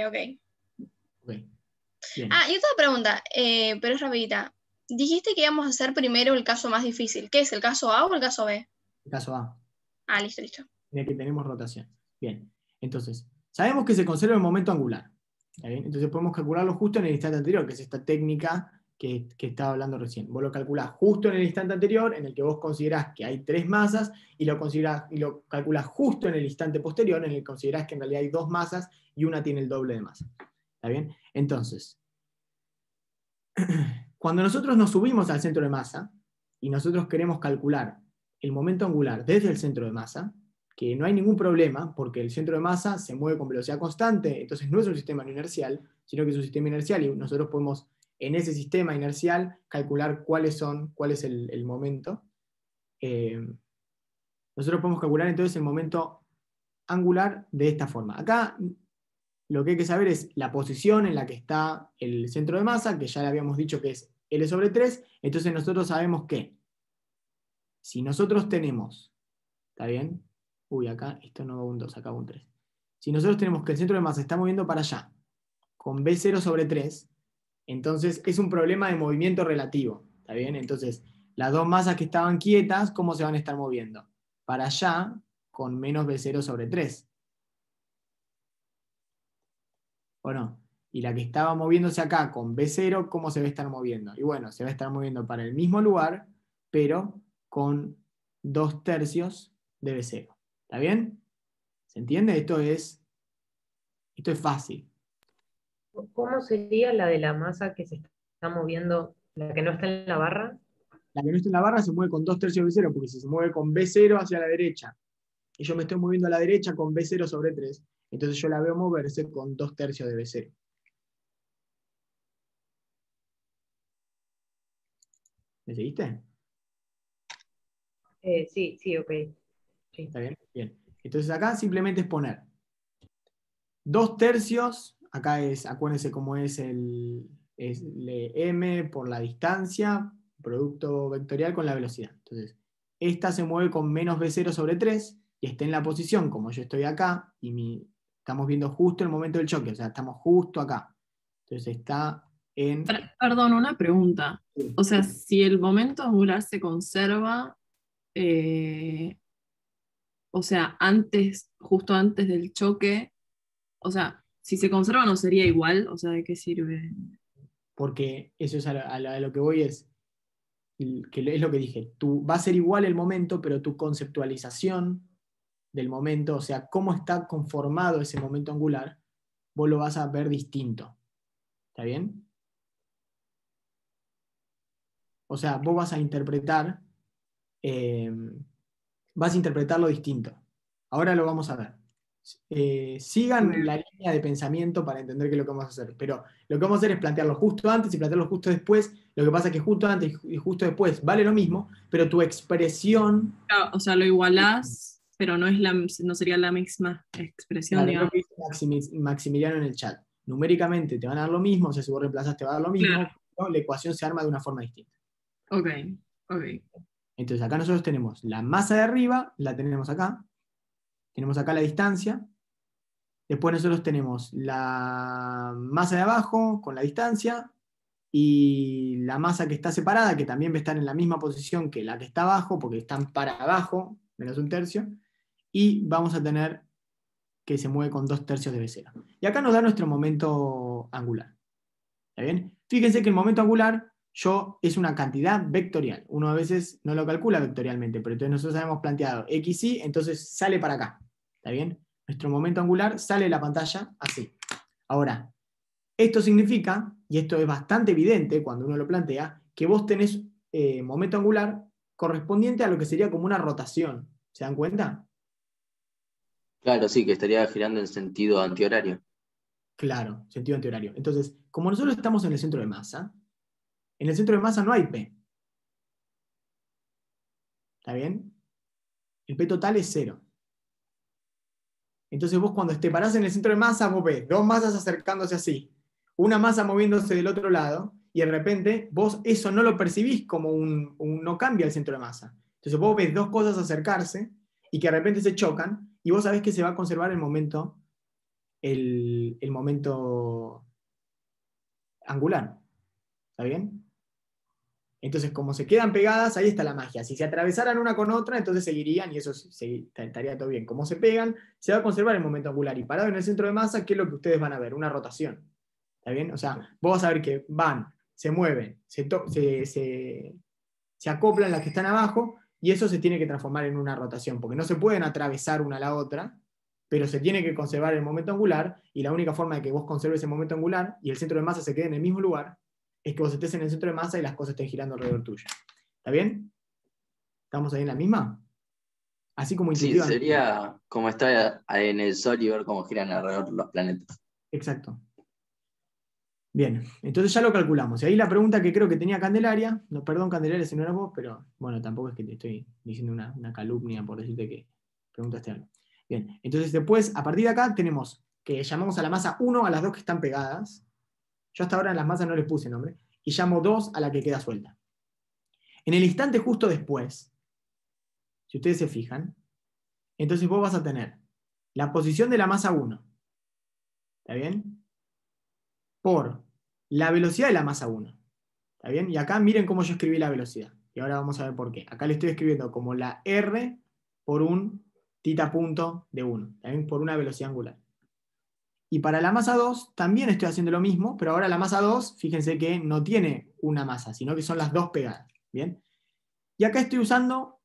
Bien. Y otra pregunta, pero es rapidita. Dijiste que íbamos a hacer primero el caso más difícil. ¿Qué es, el caso A o el caso B? El caso A. Listo. En el que tenemos rotación. Bien. Entonces, sabemos que se conserva el momento angular. ¿Está bien? Entonces podemos calcularlo justo en el instante anterior, que es esta técnica que estaba hablando recién. Vos lo calculás justo en el instante anterior, en el que vos considerás que hay tres masas, y lo calculás justo en el instante posterior, en el que considerás que en realidad hay dos masas y una tiene el doble de masa. ¿Está bien? Entonces, cuando nosotros nos subimos al centro de masa y nosotros queremos calcular el momento angular desde el centro de masa, que no hay ningún problema porque el centro de masa se mueve con velocidad constante, entonces no es un sistema inercial, sino que es un sistema inercial, y nosotros podemos en ese sistema inercial calcular cuál es el momento. Nosotros podemos calcular entonces el momento angular de esta forma. Acá lo que hay que saber es la posición en la que está el centro de masa, que ya le habíamos dicho que es L sobre 3, entonces nosotros sabemos que si nosotros tenemos, ¿está bien? Uy, acá esto no va un 2, acá va un 3. Si nosotros tenemos que el centro de masa se está moviendo para allá, con B0 sobre 3, entonces es un problema de movimiento relativo, ¿está bien? Entonces, las dos masas que estaban quietas, ¿cómo se van a estar moviendo? Para allá, con menos B0 sobre 3. ¿O no? Y la que estaba moviéndose acá con B0, ¿cómo se va a estar moviendo? Y bueno, se va a estar moviendo para el mismo lugar, pero con 2/3 de B0. ¿Está bien? ¿Se entiende? Esto es fácil. ¿Cómo sería la de la masa que se está moviendo, la que no está en la barra? La que no está en la barra se mueve con 2/3 de B0, porque si se mueve con B0 hacia la derecha, y yo me estoy moviendo a la derecha con B0 sobre 3, entonces yo la veo moverse con 2/3 de B0. ¿Me seguiste? Sí, ok. Sí. ¿Está bien? Bien. Entonces acá simplemente es poner 2/3, acá acuérdense cómo es el M por la distancia, producto vectorial con la velocidad. Entonces, esta se mueve con menos B0 sobre 3, y está en la posición, como yo estoy acá, y estamos viendo justo el momento del choque, o sea, estamos justo acá. Entonces está en... Perdón, una pregunta. O sea, si el momento angular se conserva, o sea, justo antes del choque, o sea, si se conserva no sería igual, o sea, ¿de qué sirve? Porque eso es a lo que voy, es lo que dije, va a ser igual el momento, pero tu conceptualización del momento, o sea, cómo está conformado ese momento angular, vos lo vas a ver distinto. ¿Está bien? O sea, vos vas a interpretarlo distinto. Ahora lo vamos a ver. Sigan la línea de pensamiento para entender qué es lo que vamos a hacer. Pero lo que vamos a hacer es plantearlo justo antes y plantearlo justo después. Lo que pasa es que justo antes y justo después vale lo mismo, pero tu expresión... Claro, o sea, lo igualás, pero no sería la misma expresión, Claro, es lo digamos. que dice Maximiliano en el chat. Numéricamente te van a dar lo mismo, o sea, si vos reemplazás te va a dar lo mismo, Claro. pero la ecuación se arma de una forma distinta. Ok. Entonces acá nosotros tenemos la masa de arriba, la tenemos acá la distancia, después nosotros tenemos la masa de abajo con la distancia, y la masa que está separada, que también va a estar en la misma posición que la que está abajo, porque están para abajo, menos 1/3, y vamos a tener que se mueve con 2/3 de B0. Y acá nos da nuestro momento angular. ¿Está bien? Fíjense que el momento angular es una cantidad vectorial. Uno a veces no lo calcula vectorialmente, pero entonces nosotros habíamos planteado XY, entonces sale para acá. ¿Está bien? Nuestro momento angular sale de la pantalla así. Ahora, esto significa, y esto es bastante evidente cuando uno lo plantea, que vos tenés momento angular correspondiente a lo que sería como una rotación. ¿Se dan cuenta? Claro, sí, que estaría girando en sentido antihorario. Claro, sentido antihorario. Entonces, como nosotros estamos en el centro de masa, en el centro de masa no hay P. ¿Está bien? El P total es 0. Entonces vos cuando te parás en el centro de masa, vos ves dos masas acercándose así, una masa moviéndose del otro lado, y de repente vos eso no lo percibís como no cambia el centro de masa. Entonces vos ves dos cosas acercarse y que de repente se chocan, y vos sabés que se va a conservar el momento angular. ¿Está bien? Entonces, como se quedan pegadas, ahí está la magia. Si se atravesaran una con otra, entonces seguirían y eso estaría todo bien. Como se pegan, se va a conservar el momento angular. Y parado en el centro de masa, ¿qué es lo que ustedes van a ver? Una rotación. ¿Está bien? O sea, vos vas a ver que van, se mueven, se acoplan las que están abajo, y eso se tiene que transformar en una rotación, porque no se pueden atravesar una a la otra, pero se tiene que conservar el momento angular, y la única forma de que vos conserves el momento angular y el centro de masa se quede en el mismo lugar es que vos estés en el centro de masa y las cosas estén girando alrededor tuyo. ¿Está bien? ¿Estamos ahí en la misma? Así como Sí, intuitivamente. sería como estar en el Sol y ver cómo giran alrededor los planetas. Exacto. Bien, entonces ya lo calculamos. Y ahí la pregunta que creo que tenía Candelaria, no, perdón Candelaria si no eras vos, pero bueno, tampoco es que te estoy diciendo una calumnia por decirte que preguntaste algo. Bien, entonces después, a partir de acá, tenemos que llamamos a la masa 1 a las dos que están pegadas. Yo hasta ahora en las masas no les puse nombre. Y llamo 2 a la que queda suelta. En el instante justo después, si ustedes se fijan, entonces vos vas a tener la posición de la masa 1. ¿Está bien? Por la velocidad de la masa 1. ¿Está bien? Y acá miren cómo yo escribí la velocidad. Y ahora vamos a ver por qué. Acá le estoy escribiendo como la R por un θ punto de 1. ¿Está bien? Por una velocidad angular. Y para la masa 2 también estoy haciendo lo mismo, pero ahora la masa 2, fíjense que no tiene una masa, sino que son las dos pegadas. ¿Bien? Y acá estoy usando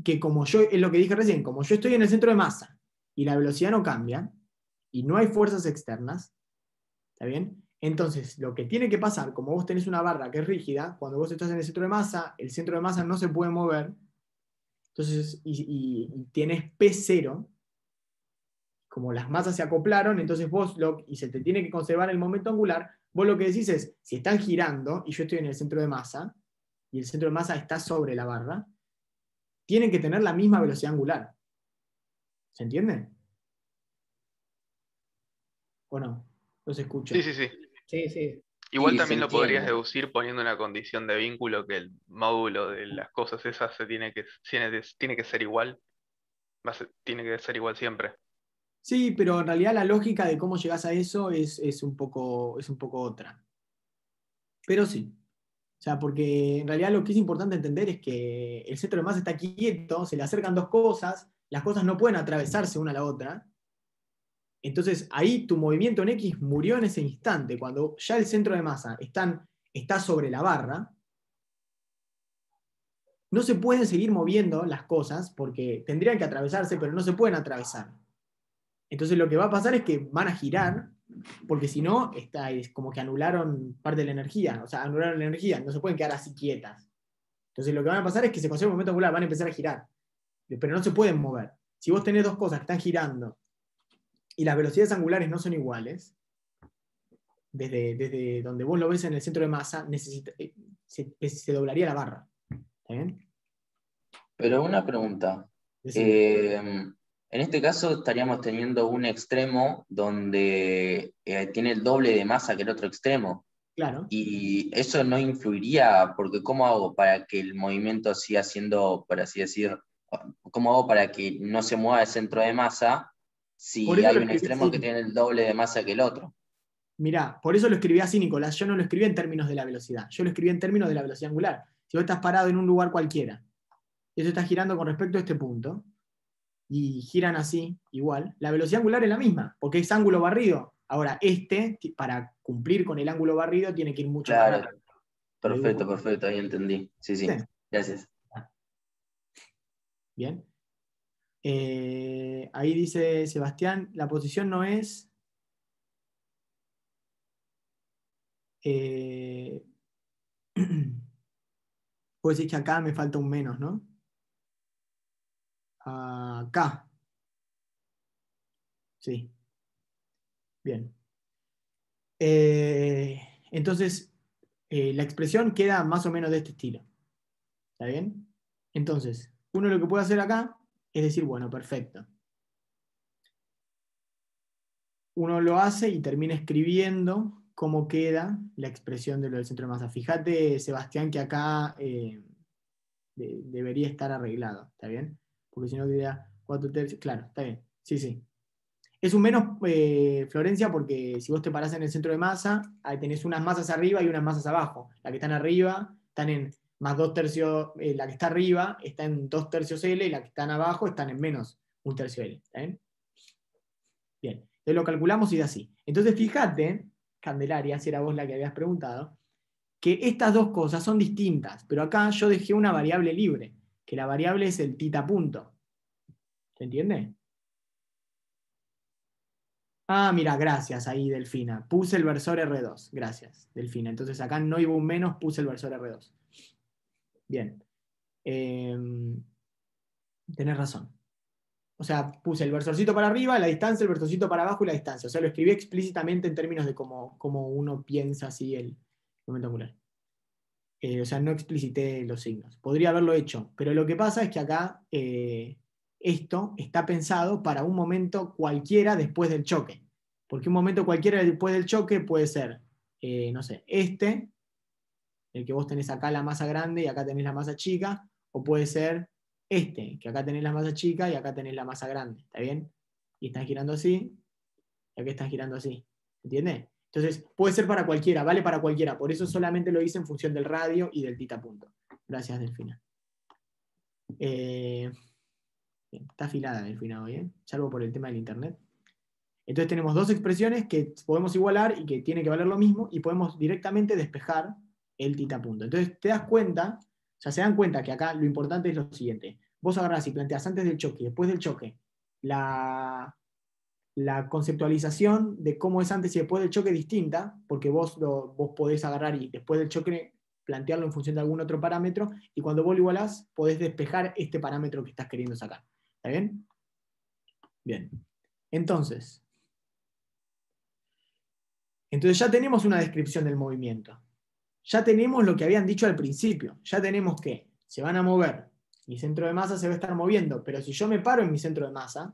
que como yo, es lo que dije recién, como yo estoy en el centro de masa y la velocidad no cambia, y no hay fuerzas externas, ¿está bien? Entonces, lo que tiene que pasar, como vos tenés una barra que es rígida, cuando vos estás en el centro de masa no se puede mover, entonces, y tienes P0, como las masas se acoplaron, entonces y se te tiene que conservar el momento angular, vos lo que decís es, si están girando, y yo estoy en el centro de masa, y el centro de masa está sobre la barra, tienen que tener la misma velocidad angular. ¿Se entiende? ¿O no? No se escucha. Sí, sí, sí. Sí, sí. Igual Sí, también se lo podrías entiende. deducir poniendo una condición de vínculo que el módulo de las cosas esas tiene que ser igual. Tiene que ser igual siempre. Sí, pero en realidad la lógica de cómo llegás a eso es un poco otra. Pero sí. O sea, porque en realidad lo que es importante entender es que el centro de masa está quieto, se le acercan dos cosas, las cosas no pueden atravesarse una a la otra. Entonces ahí tu movimiento en X murió en ese instante, cuando ya el centro de masa está sobre la barra. No se pueden seguir moviendo las cosas porque tendrían que atravesarse, pero no se pueden atravesar. Entonces lo que va a pasar es que van a girar, porque si no, es como que anularon parte de la energía. O sea, anularon la energía, no se pueden quedar así quietas. Entonces lo que van a pasar es que se conserva el momento angular, van a empezar a girar. Pero no se pueden mover. Si vos tenés dos cosas que están girando y las velocidades angulares no son iguales, desde donde vos lo ves en el centro de masa, se doblaría la barra. ¿Está bien? Pero una pregunta. En este caso estaríamos teniendo un extremo donde tiene el doble de masa que el otro extremo. Claro. Y eso no influiría, porque ¿cómo hago para que el movimiento siga siendo, por así decir, cómo hago para que no se mueva el centro de masa si Por eso hay lo un escribí extremo así. que tiene el doble de masa que el otro? Mirá, por eso lo escribí así, Nicolás. Yo no lo escribí en términos de la velocidad. Yo lo escribí en términos de la velocidad angular. Si vos estás parado en un lugar cualquiera, y eso está girando con respecto a este punto, y giran así, igual, la velocidad angular es la misma, porque es ángulo barrido. Ahora, para cumplir con el ángulo barrido, tiene que ir mucho más Claro, rápido. perfecto, perfecto, ahí entendí. Sí, sí, Sí. gracias. Bien. Ahí dice Sebastián, la posición no es... Puedo decir que acá me falta un menos, ¿no? Acá. Sí. Bien. Entonces, la expresión queda más o menos de este estilo. ¿Está bien? Entonces, uno lo que puede hacer acá es decir, bueno, perfecto. Uno lo hace y termina escribiendo cómo queda la expresión de lo del centro de masa. Fíjate, Sebastián, que acá debería estar arreglado. ¿Está bien? Porque si no queda 4/3. Claro, está bien. Sí, sí. Es un menos, Florencia, porque si vos te parás en el centro de masa, ahí tenés unas masas arriba y unas masas abajo. La que están arriba están en más 2/3, la que está arriba está en 2/3 L y la que están abajo están en menos 1/3 L. ¿Está bien? Bien, entonces lo calculamos y da así. Entonces fíjate, Candelaria, si era vos la que habías preguntado, que estas dos cosas son distintas, pero acá yo dejé una variable libre, que la variable es el tita punto. ¿Se entiende? Ah, mira, gracias ahí, Delfina. Puse el versor R2. Gracias, Delfina. Entonces acá no iba un menos, puse el versor R2. Bien. Tenés razón. O sea, puse el versorcito para arriba, la distancia, el versorcito para abajo y la distancia. O sea, lo escribí explícitamente en términos de cómo uno piensa así el momento angular. O sea, no explicité los signos. Podría haberlo hecho, pero lo que pasa es que acá esto está pensado para un momento cualquiera después del choque. Porque un momento cualquiera después del choque puede ser, no sé, el que vos tenés acá la masa grande y acá tenés la masa chica, o puede ser que acá tenés la masa chica y acá tenés la masa grande. ¿Está bien? Y están girando así, y acá están girando así. ¿Entiendes? Entonces, puede ser para cualquiera, vale para cualquiera. Por eso solamente lo hice en función del radio y del tita punto. Gracias, Delfina. Bien, está afilada Delfina hoy, salvo por el tema del internet. Entonces tenemos dos expresiones que podemos igualar y que tienen que valer lo mismo y podemos directamente despejar el tita punto. Entonces te das cuenta, o sea, se dan cuenta que acá lo importante es lo siguiente. vos agarrás y planteás antes del choque y después del choque la conceptualización de cómo es antes y después del choque es distinta, porque vos podés agarrar y después del choque plantearlo en función de algún otro parámetro, y cuando vos lo igualás, podés despejar este parámetro que estás queriendo sacar. ¿Está bien? Bien. Entonces ya tenemos una descripción del movimiento. Ya tenemos lo que habían dicho al principio. Ya tenemos que se van a mover. Mi centro de masa se va a estar moviendo, pero si yo me paro en mi centro de masa,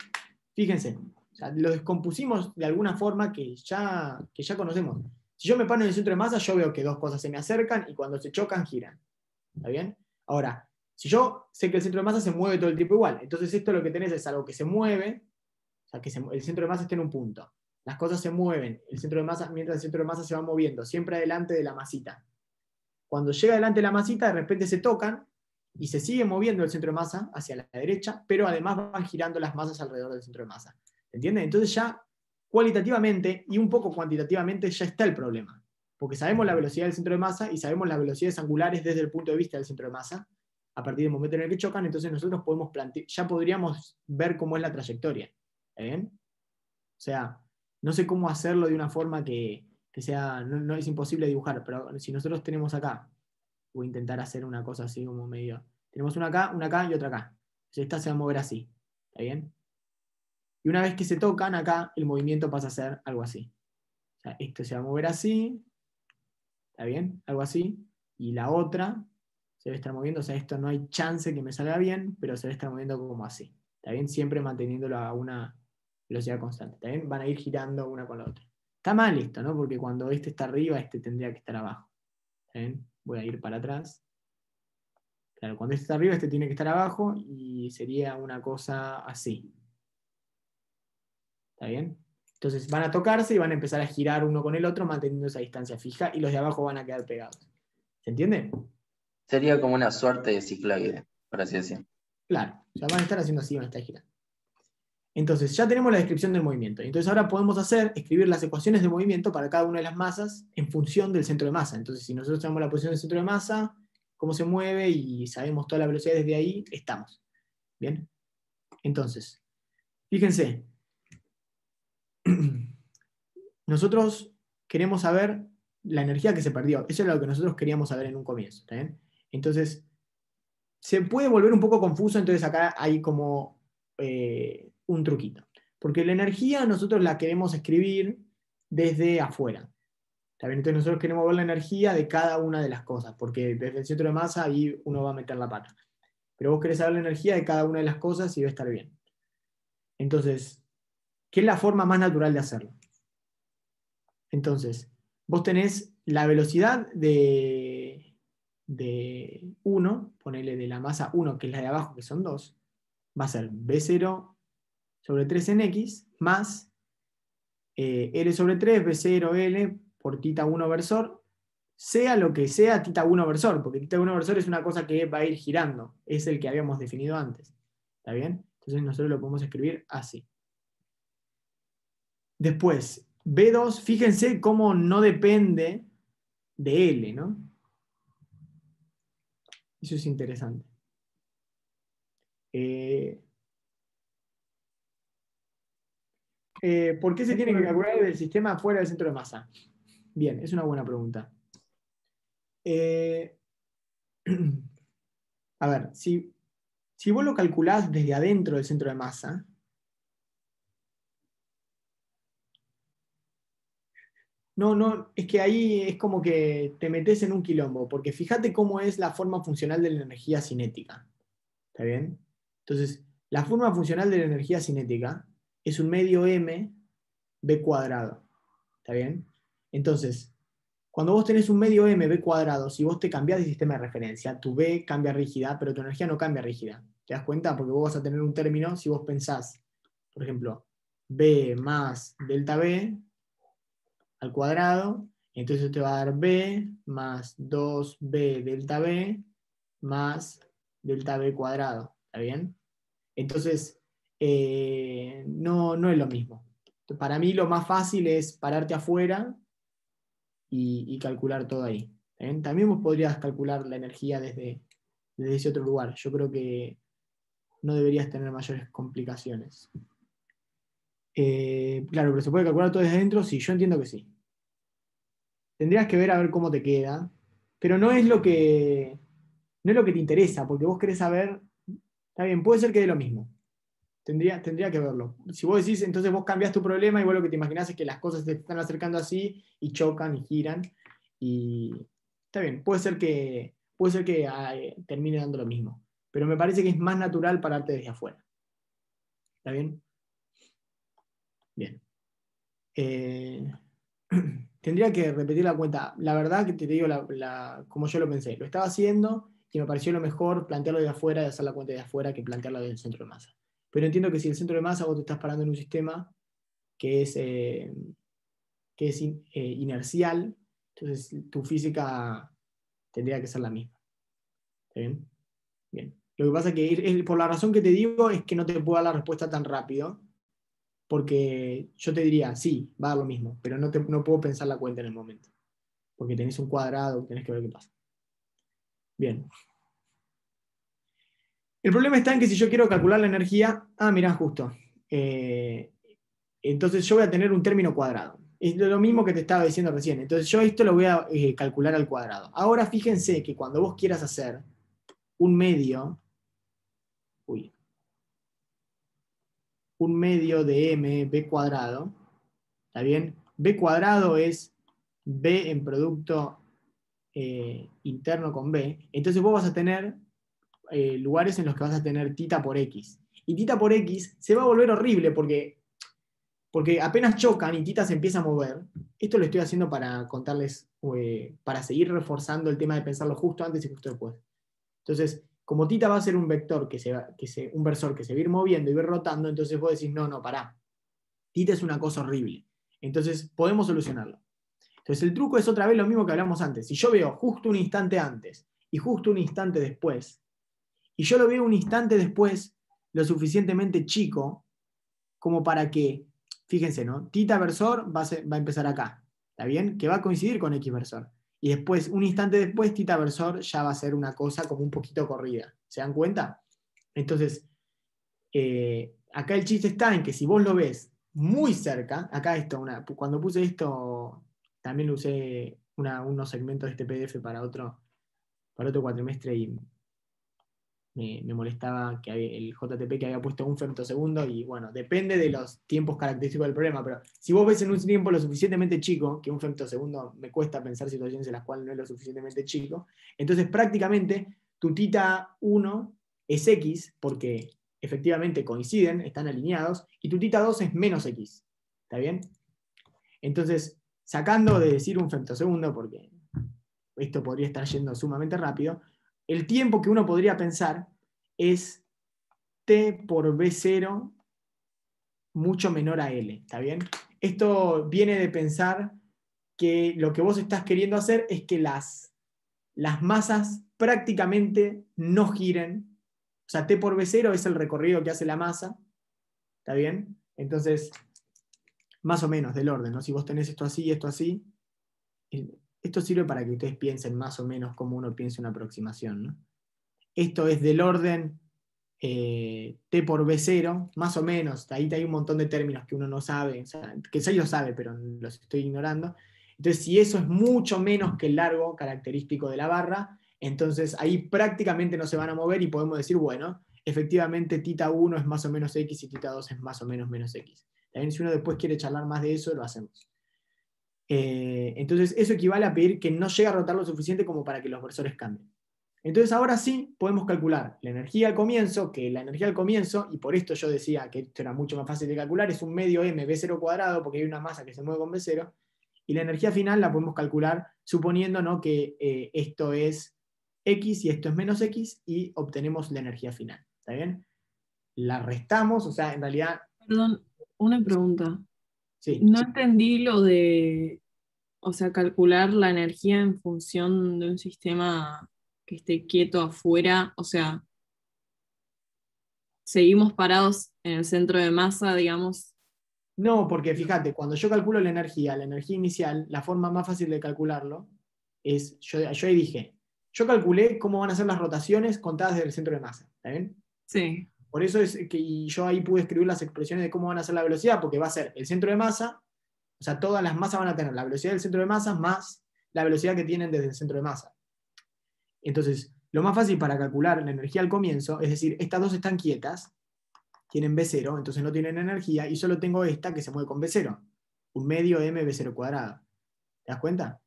fíjense, o sea, lo descompusimos de alguna forma que ya conocemos. Si yo me paro en el centro de masa, yo veo que dos cosas se me acercan y cuando se chocan, giran. ¿Está bien? Ahora, si yo sé que el centro de masa se mueve todo el tiempo igual, entonces esto lo que tenés es algo que se mueve, o sea, que el centro de masa está en un punto. Las cosas se mueven, mientras el centro de masa se va moviendo, siempre adelante de la masita. Cuando llega adelante la masita, de repente se tocan y se sigue moviendo el centro de masa hacia la derecha, pero además van girando las masas alrededor del centro de masa. ¿Entienden? Entonces ya cualitativamente y un poco cuantitativamente ya está el problema. Porque sabemos la velocidad del centro de masa y sabemos las velocidades angulares desde el punto de vista del centro de masa, a partir del momento en el que chocan, entonces nosotros ya podríamos ver cómo es la trayectoria. ¿Está bien? O sea, no sé cómo hacerlo de una forma que sea, no es imposible dibujar, pero si nosotros tenemos acá, voy a intentar hacer una cosa así como medio, tenemos una acá y otra acá. Entonces esta se va a mover así. ¿Está bien? Y una vez que se tocan acá, el movimiento pasa a ser algo así. O sea, esto se va a mover así. ¿Está bien? Algo así. Y la otra se va a estar moviendo. O sea, esto no hay chance que me salga bien, pero se va a estar moviendo como así. ¿Está bien? Siempre manteniéndolo a una velocidad constante. ¿Está bien? Van a ir girando una con la otra. Está mal esto, ¿no? Porque cuando este está arriba, este tendría que estar abajo. ¿Está bien? Voy a ir para atrás. Claro, cuando este está arriba, este tiene que estar abajo y sería una cosa así. ¿Está bien? Entonces van a tocarse y van a empezar a girar uno con el otro manteniendo esa distancia fija y los de abajo van a quedar pegados. ¿Se entiende? Sería como una suerte de cicloide, por así decirlo. Claro, o sea, van a estar haciendo así, van a estar girando. Entonces ya tenemos la descripción del movimiento. Entonces ahora podemos escribir las ecuaciones de movimiento para cada una de las masas en función del centro de masa. Entonces si nosotros sabemos la posición del centro de masa, cómo se mueve y sabemos toda la velocidad desde ahí, estamos. ¿Bien? Entonces, fíjense. Nosotros queremos saber la energía que se perdió. Eso es lo que nosotros queríamos saber en un comienzo. ¿Está bien? Entonces, se puede volver un poco confuso, entonces acá hay como un truquito. Porque la energía nosotros la queremos escribir desde afuera. ¿Está bien? Entonces nosotros queremos ver la energía de cada una de las cosas, porque desde el centro de masa ahí uno va a meter la pata. Pero vos querés saber la energía de cada una de las cosas y va a estar bien. Entonces, ¿qué es la forma más natural de hacerlo? Entonces, vos tenés la velocidad de 1, ponele de la masa 1, que es la de abajo, que son 2, va a ser B0 sobre 3 en X, más L sobre 3, B0, L, por tita 1 versor, sea lo que sea tita 1 versor, porque tita 1 versor es una cosa que va a ir girando, es el que habíamos definido antes. ¿Está bien? Entonces nosotros lo podemos escribir así. Después, B2, fíjense cómo no depende de L, ¿no? Eso es interesante. ¿Por qué se tiene que calcular el sistema fuera del centro de masa? Bien, es una buena pregunta. A ver, si vos lo calculás desde adentro del centro de masa, no, es que ahí es como que te metes en un quilombo, porque fíjate cómo es la forma funcional de la energía cinética. ¿Está bien? Entonces, la forma funcional de la energía cinética es un medio m b cuadrado. ¿Está bien? Entonces, cuando vos tenés un medio m b cuadrado, si vos te cambiás de sistema de referencia, tu b cambia rígida, pero tu energía no cambia rígida. ¿Te das cuenta? Porque vos vas a tener un término, si vos pensás, por ejemplo, b más delta b al cuadrado, entonces te va a dar b más 2b delta b más delta b cuadrado. ¿Está bien? Entonces, no es lo mismo. Para mí lo más fácil es pararte afuera y calcular todo ahí. ¿Bien? También vos podrías calcular la energía desde ese otro lugar. Yo creo que no deberías tener mayores complicaciones. Claro, pero ¿se puede calcular todo desde dentro? Sí, yo entiendo que sí. Tendrías que ver a ver cómo te queda, pero no es lo que te interesa, porque vos querés saber, está bien, puede ser que dé lo mismo. Tendría que verlo. Si vos decís, entonces vos cambiás tu problema y vos lo que te imaginás es que las cosas te están acercando así y chocan y giran. Y está bien, puede ser que termine dando lo mismo. Pero me parece que es más natural pararte desde afuera. ¿Está bien? Bien. Tendría que repetir la cuenta. La verdad que te digo como yo lo pensé. Lo estaba haciendo y me pareció lo mejor plantearlo de afuera y hacer la cuenta de afuera que plantearlo desde el centro de masa. Pero entiendo que si el centro de masa vos te estás parando en un sistema que es inercial, entonces tu física tendría que ser la misma. ¿Está bien? Bien. Lo que pasa es que por la razón que te digo es que no te puedo dar la respuesta tan rápido, porque yo te diría, sí, va a dar lo mismo, pero no puedo pensar la cuenta en el momento, porque tenés un cuadrado, tenés que ver qué pasa. Bien. El problema está en que si yo quiero calcular la energía, mirá, justo. Entonces yo voy a tener un término cuadrado. Es lo mismo que te estaba diciendo recién. Entonces yo esto lo voy a calcular al cuadrado. Ahora fíjense que cuando vos quieras hacer un medio de m, b cuadrado, ¿está bien? B cuadrado es b en producto interno con b. Entonces vos vas a tener lugares en los que vas a tener θ por x. Y θ por x se va a volver horrible porque apenas chocan y θ se empieza a mover. Esto lo estoy haciendo para contarles, para seguir reforzando el tema de pensarlo justo antes y justo después. Entonces, como θ va a ser un vector un versor que se va a ir moviendo y va a ir rotando, entonces vos decís, no, pará. θ es una cosa horrible. Entonces, podemos solucionarlo. Entonces, el truco es otra vez lo mismo que hablamos antes. Si yo veo justo un instante antes y justo un instante después, y yo lo veo un instante después lo suficientemente chico como para que, fíjense, ¿no? θ versor va a empezar acá, ¿está bien? Que va a coincidir con x versor. Y después, un instante después, θ versor ya va a ser una cosa como un poquito corrida. ¿Se dan cuenta? Entonces, acá el chiste está en que si vos lo ves muy cerca, acá cuando puse esto, también usé unos segmentos de este PDF para otro cuatrimestre y me molestaba que el JTP que había puesto un femtosegundo y bueno, depende de los tiempos característicos del problema, pero si vos ves en un tiempo lo suficientemente chico, que un femtosegundo me cuesta pensar situaciones en las cuales no es lo suficientemente chico, entonces prácticamente tu θ1 es x, porque efectivamente coinciden, están alineados, y tu θ2 es menos x, ¿está bien? Entonces, sacando de decir un femtosegundo, porque esto podría estar yendo sumamente rápido, el tiempo que uno podría pensar es t por b0 mucho menor a L, ¿está bien? Esto viene de pensar que lo que vos estás queriendo hacer es que las masas prácticamente no giren. O sea, t por b0 es el recorrido que hace la masa, ¿está bien? Entonces, más o menos del orden, ¿no? Si vos tenés esto así y esto así, esto sirve para que ustedes piensen más o menos cómo uno piensa una aproximación, ¿no? Esto es del orden t por b0, más o menos. Ahí hay un montón de términos que uno no sabe, o sea, que sí lo sabe, pero los estoy ignorando. Entonces, si eso es mucho menos que el largo característico de la barra, entonces ahí prácticamente no se van a mover y podemos decir, bueno, efectivamente θ1 es más o menos x y θ2 es más o menos menos x. También si uno después quiere charlar más de eso, lo hacemos. Entonces eso equivale a pedir que no llegue a rotar lo suficiente como para que los versores cambien. Entonces ahora sí podemos calcular la energía al comienzo, y por esto yo decía que esto era mucho más fácil de calcular, es un medio m b0 cuadrado, porque hay una masa que se mueve con b0, y la energía final la podemos calcular suponiendo, ¿no?, que esto es x y esto es menos x, y obtenemos la energía final. ¿Está bien? La restamos, o sea, en realidad... Perdón, una pregunta. Sí. No entendí lo de, o sea, calcular la energía en función de un sistema que esté quieto afuera, o sea, seguimos parados en el centro de masa, digamos. No, porque fíjate, cuando yo calculo la energía inicial, la forma más fácil de calcularlo es, yo ahí dije, yo calculé cómo van a ser las rotaciones contadas desde el centro de masa, ¿está bien? Sí. Por eso es que y yo ahí pude escribir las expresiones de cómo van a ser la velocidad, porque va a ser el centro de masa, o sea, todas las masas van a tener la velocidad del centro de masa más la velocidad que tienen desde el centro de masa. Entonces, lo más fácil para calcular la energía al comienzo, es decir, estas dos están quietas, tienen B0, entonces no tienen energía, y solo tengo esta que se mueve con B0, un medio m B0 cuadrado. ¿Te das cuenta?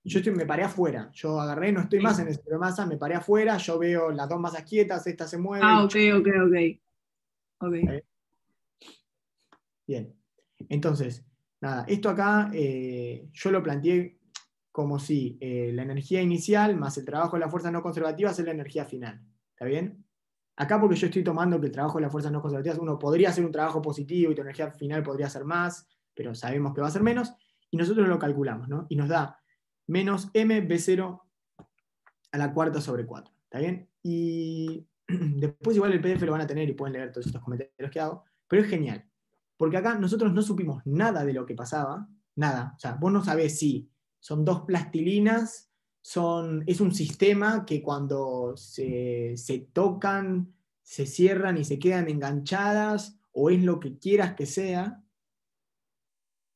Yo me paré afuera, yo agarré, no estoy más en el centro de masa, me paré afuera, yo veo las dos masas quietas, esta se mueve. Ah, ok. Bien, entonces, nada, esto acá yo lo planteé como si la energía inicial más el trabajo de las fuerzas no conservativas es la energía final. ¿Está bien? Acá porque yo estoy tomando que el trabajo de las fuerzas no conservativas, uno podría hacer un trabajo positivo y tu energía final podría ser más, pero sabemos que va a ser menos, y nosotros lo calculamos, ¿no? Y nos da menos m B0 a la cuarta sobre 4. ¿Está bien? Y después igual el PDF lo van a tener y pueden leer todos estos comentarios que hago, pero es genial. Porque acá nosotros no supimos nada de lo que pasaba, nada. O sea, vos no sabés si son dos plastilinas, es un sistema que cuando se tocan, se cierran y se quedan enganchadas, o es lo que quieras que sea.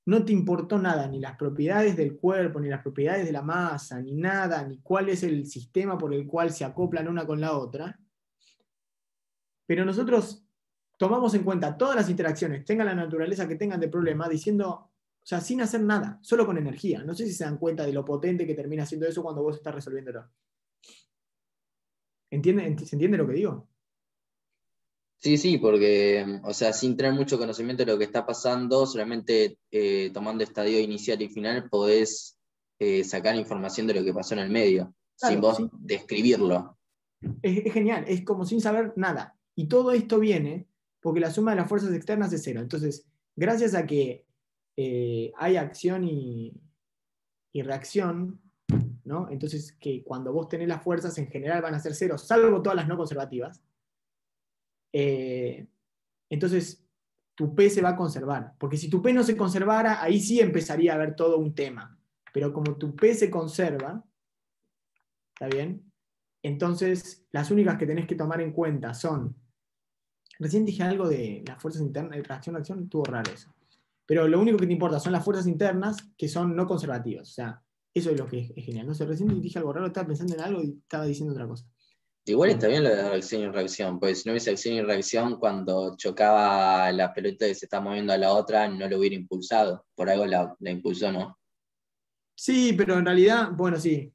No te importó nada, ni las propiedades del cuerpo, ni las propiedades de la masa, ni nada, ni cuál es el sistema por el cual se acoplan una con la otra. Pero nosotros tomamos en cuenta todas las interacciones, tengan la naturaleza que tengan de problema, diciendo, o sea, sin hacer nada, solo con energía. No sé si se dan cuenta de lo potente que termina siendo eso cuando vos estás resolviéndolo. ¿Se entiende lo que digo? Sí, porque, o sea, sin tener mucho conocimiento de lo que está pasando, solamente tomando estadio inicial y final podés sacar información de lo que pasó en el medio, Claro, sin vos sí. describirlo. Es genial, es como sin saber nada. Y todo esto viene porque la suma de las fuerzas externas es 0. Entonces, gracias a que hay acción y reacción, ¿no? Entonces, que cuando vos tenés las fuerzas en general van a ser 0, salvo todas las no conservativas. Entonces, tu P se va a conservar. Porque si tu P no se conservara, ahí sí empezaría a haber todo un tema. Pero como tu P se conserva, ¿está bien? Entonces, las únicas que tenés que tomar en cuenta son, recién dije algo de las fuerzas internas, de reacción-acción, estuvo raro eso. Pero lo único que te importa son las fuerzas internas que son no conservativas. O sea, eso es lo que es genial. No sé, recién dije algo raro, estaba pensando en algo y estaba diciendo otra cosa. Igual está bien lo de acción y reacción, porque si no hubiese acción y reacción, cuando chocaba la pelota que se está moviendo a la otra, no lo hubiera impulsado. Por algo la impulsó, ¿no? Sí, pero en realidad, bueno, sí.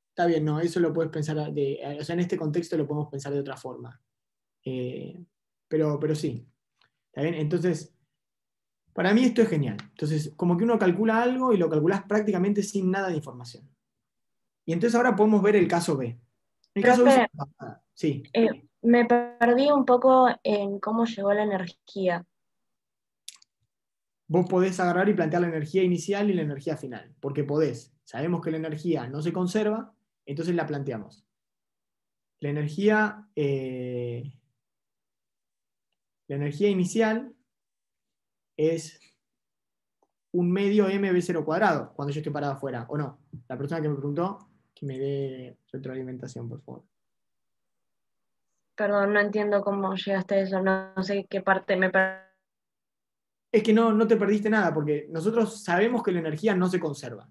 Está bien, no, eso lo puedes pensar, o sea, en este contexto lo podemos pensar de otra forma. Pero sí. ¿Está bien? Entonces, para mí esto es genial. Entonces, como que uno calcula algo y lo calculás prácticamente sin nada de información. Y entonces ahora podemos ver el caso B. El caso B sí. Me perdí un poco en cómo llegó la energía. Vos podés agarrar y plantear la energía inicial y la energía final, porque podés. Sabemos que la energía no se conserva, entonces la planteamos. La energía inicial es un medio mb0 cuadrado, cuando yo estoy parado afuera, ¿o no? La persona que me preguntó, que me dé retroalimentación, por favor. Perdón, no entiendo cómo llegaste a eso, no sé qué parte me perdí. Es que no te perdiste nada, porque nosotros sabemos que la energía no se conserva.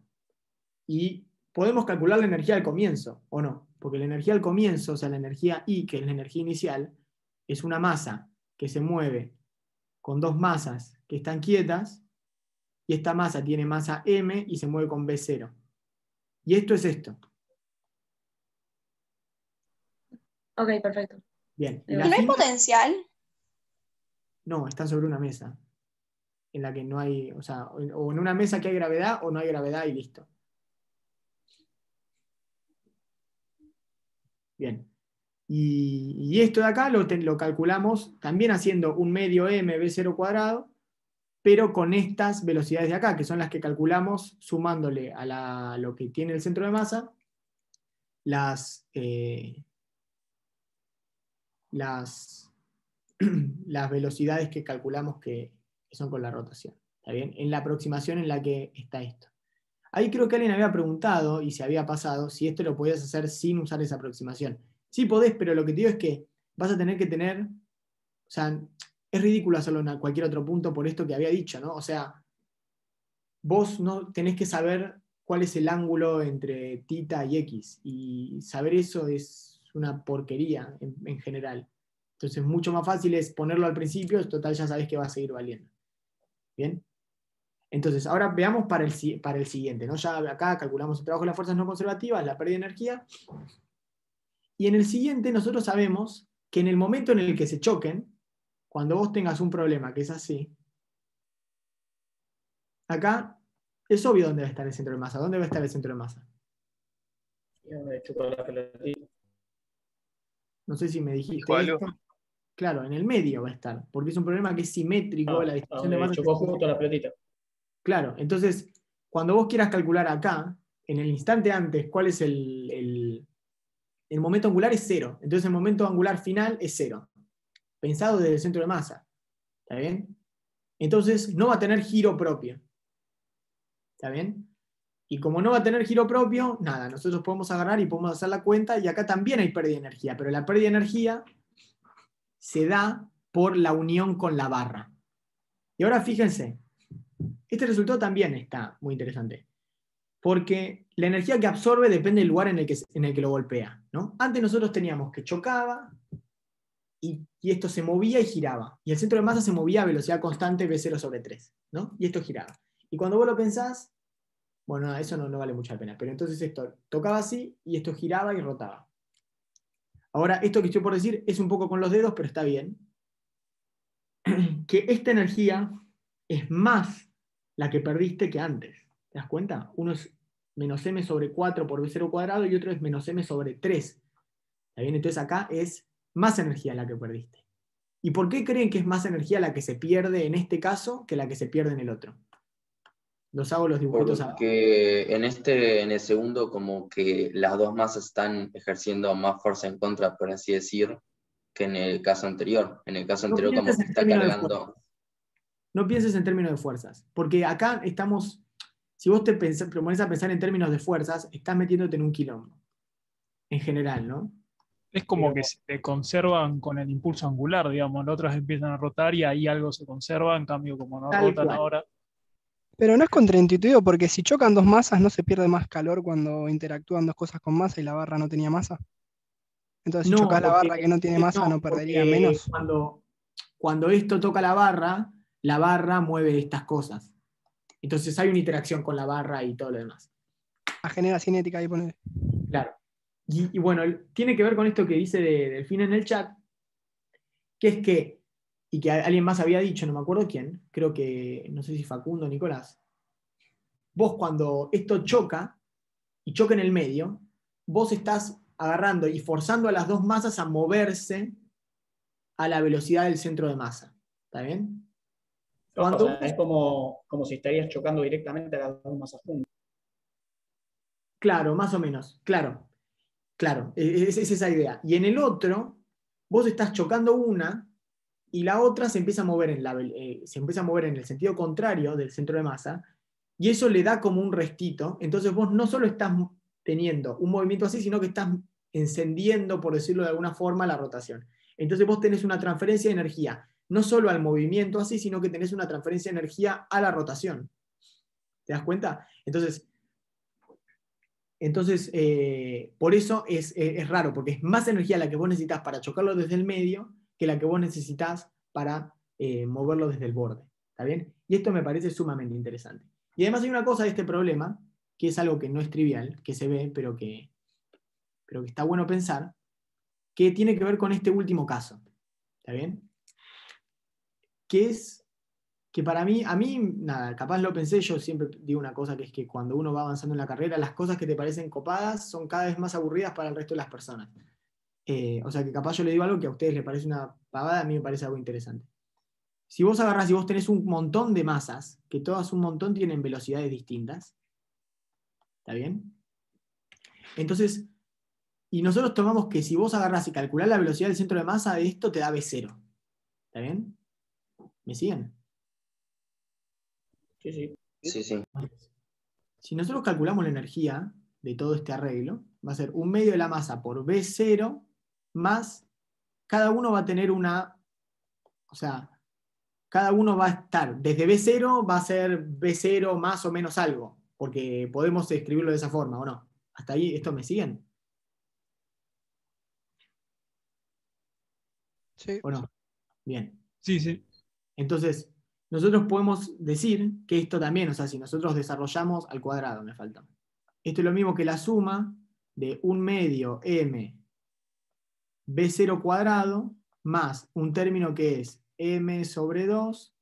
Y podemos calcular la energía al comienzo, ¿o no? Porque la energía al comienzo, o sea, la energía I, que es la energía inicial, es una masa que se mueve con dos masas que están quietas, y esta masa tiene masa M y se mueve con B0. Y esto es esto. Ok, perfecto. Bien. ¿Y no hay potencial? No, están sobre una mesa en la que no hay, o sea, o en una mesa que hay gravedad o no hay gravedad y listo. Bien. Y esto de acá lo calculamos también haciendo un medio m B0 cuadrado, pero con estas velocidades de acá, que son las que calculamos sumándole a lo que tiene el centro de masa, las velocidades que calculamos que son con la rotación. ¿Está bien? En la aproximación en la que está esto. Ahí creo que alguien había preguntado, y se había pasado, si esto lo podías hacer sin usar esa aproximación. Sí podés, pero lo que te digo es que vas a tener que tener, o sea, es ridículo hacerlo en cualquier otro punto por esto que había dicho, ¿no? O sea, vos no tenés que saber cuál es el ángulo entre θ y x, y saber eso es una porquería en general. Entonces, mucho más fácil es ponerlo al principio, total ya sabés que va a seguir valiendo. ¿Bien? Entonces, ahora veamos para el siguiente, ¿no? Ya acá calculamos el trabajo de las fuerzas no conservativas, la pérdida de energía. Y en el siguiente nosotros sabemos que en el momento en el que se choquen, cuando vos tengas un problema que es así, acá es obvio dónde va a estar el centro de masa. ¿Dónde va a estar el centro de masa? Y donde chocó la pelotita. No sé si me dijiste ¿Dijo algo? esto. Claro, en el medio va a estar, porque es un problema que es simétrico, la distribución de Donde masa. chocó justo la pelotita. Claro, entonces, cuando vos quieras calcular acá, en el instante antes, cuál es el momento angular es 0. Entonces el momento angular final es 0. Pensado desde el centro de masa. ¿Está bien? Entonces no va a tener giro propio. ¿Está bien? Y como no va a tener giro propio, nada, nosotros podemos agarrar y podemos hacer la cuenta, y acá también hay pérdida de energía, pero la pérdida de energía se da por la unión con la barra. Y ahora fíjense, este resultado también está muy interesante, porque la energía que absorbe depende del lugar en el que lo golpea, ¿no? Antes nosotros teníamos que chocaba, y esto se movía y giraba, y el centro de masa se movía a velocidad constante V0/3, ¿no? Y esto giraba. Y cuando vos lo pensás, bueno, eso no vale mucha pena, pero entonces esto tocaba así, y esto giraba y rotaba. Ahora, esto que estoy por decir es un poco con los dedos, pero está bien, que esta energía es más la que perdiste que antes. ¿Te das cuenta? Uno es menos m/4 por v0² y otro es menos m/3. ¿Está bien? Entonces acá es más energía la que perdiste. ¿Y por qué creen que es más energía la que se pierde en este caso que la que se pierde en el otro? Los hago los dibujitos abajo. Porque en el segundo, como que las dos masas están ejerciendo más fuerza en contra, por así decir, que en el caso anterior. En el caso anterior, como que está cargando. No pienses en términos de fuerzas, porque acá estamos, si vos te pones a pensar en términos de fuerzas, estás metiéndote en un quilombo, en general, ¿no? Es como que se conservan con el impulso angular, digamos, las otras empiezan a rotar y ahí algo se conserva, en cambio como no Tal rotan cual. ahora. Pero no es contraintuitivo porque si chocan dos masas no se pierde más calor cuando interactúan dos cosas con masa y la barra no tenía masa. Entonces si No, chocas la porque- barra que no tiene masa no perdería porque menos. Cuando esto toca la barra mueve estas cosas. Entonces hay una interacción con la barra y todo lo demás. Genera cinética ahí pone. Claro. Y bueno, tiene que ver con esto que dice Delfín en el chat, que es que, y que alguien más había dicho, no me acuerdo quién, creo que, no sé si Facundo o Nicolás, vos cuando esto choca, y choca en el medio, vos estás agarrando y forzando a las dos masas a moverse a la velocidad del centro de masa. ¿Está bien? O sea, es como si estarías chocando directamente a las dos masas juntas. Claro, más o menos, claro. Claro, es esa idea. Y en el otro, vos estás chocando una y la otra se empieza a mover se empieza a mover en el sentido contrario del centro de masa, y eso le da como un restito. Entonces vos no solo estás teniendo un movimiento así, sino que estás encendiendo, por decirlo de alguna forma, la rotación. Entonces vos tenés una transferencia de energía, no solo al movimiento así, sino que tenés una transferencia de energía a la rotación. ¿Te das cuenta? Entonces, por eso es raro, porque es más energía la que vos necesitas para chocarlo desde el medio que la que vos necesitas para moverlo desde el borde. ¿Está bien? Y esto me parece sumamente interesante. Y además hay una cosa de este problema, que es algo que no es trivial, que se ve, pero que está bueno pensar, que tiene que ver con este último caso. ¿Está bien? Que es que para mí, nada, capaz lo pensé, yo siempre digo una cosa, que es que cuando uno va avanzando en la carrera, las cosas que te parecen copadas son cada vez más aburridas para el resto de las personas. O sea que capaz yo le digo algo que a ustedes les parece una pavada, a mí me parece algo interesante. Si vos agarrás y vos tenés un montón de masas, que todas un montón tienen velocidades distintas, ¿está bien? Entonces, y nosotros tomamos que si vos agarrás y calculás la velocidad del centro de masa de esto, te da V0. ¿Está bien? ¿Me siguen? Sí. Si nosotros calculamos la energía de todo este arreglo, va a ser 1/2 de la masa por V0 más, cada uno va a tener una, o sea, cada uno va a estar, desde B0 va a ser B0 más o menos algo, porque podemos escribirlo de esa forma, ¿o no? ¿Hasta ahí esto me siguen? Sí. ¿O no? Bien. Sí, sí. Entonces, nosotros podemos decir que esto también, o sea, si nosotros desarrollamos al cuadrado, me falta. Esto es lo mismo que la suma de 1 medio m B0 cuadrado más un término que es m sobre 2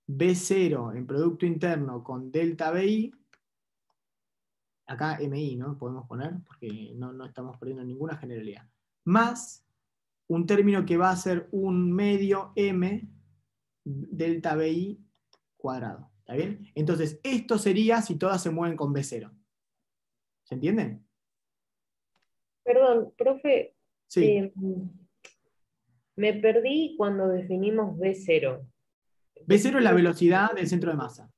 B0 en producto interno con delta BI, acá MI, ¿no? Podemos poner, porque no estamos perdiendo ninguna generalidad, más un término que va a ser 1 medio m delta BI cuadrado. ¿Está bien? Entonces, esto sería si todas se mueven con B0. ¿Se entiende? Perdón, profe, Sí. me perdí cuando definimos B0. B0 es la velocidad del centro de masa.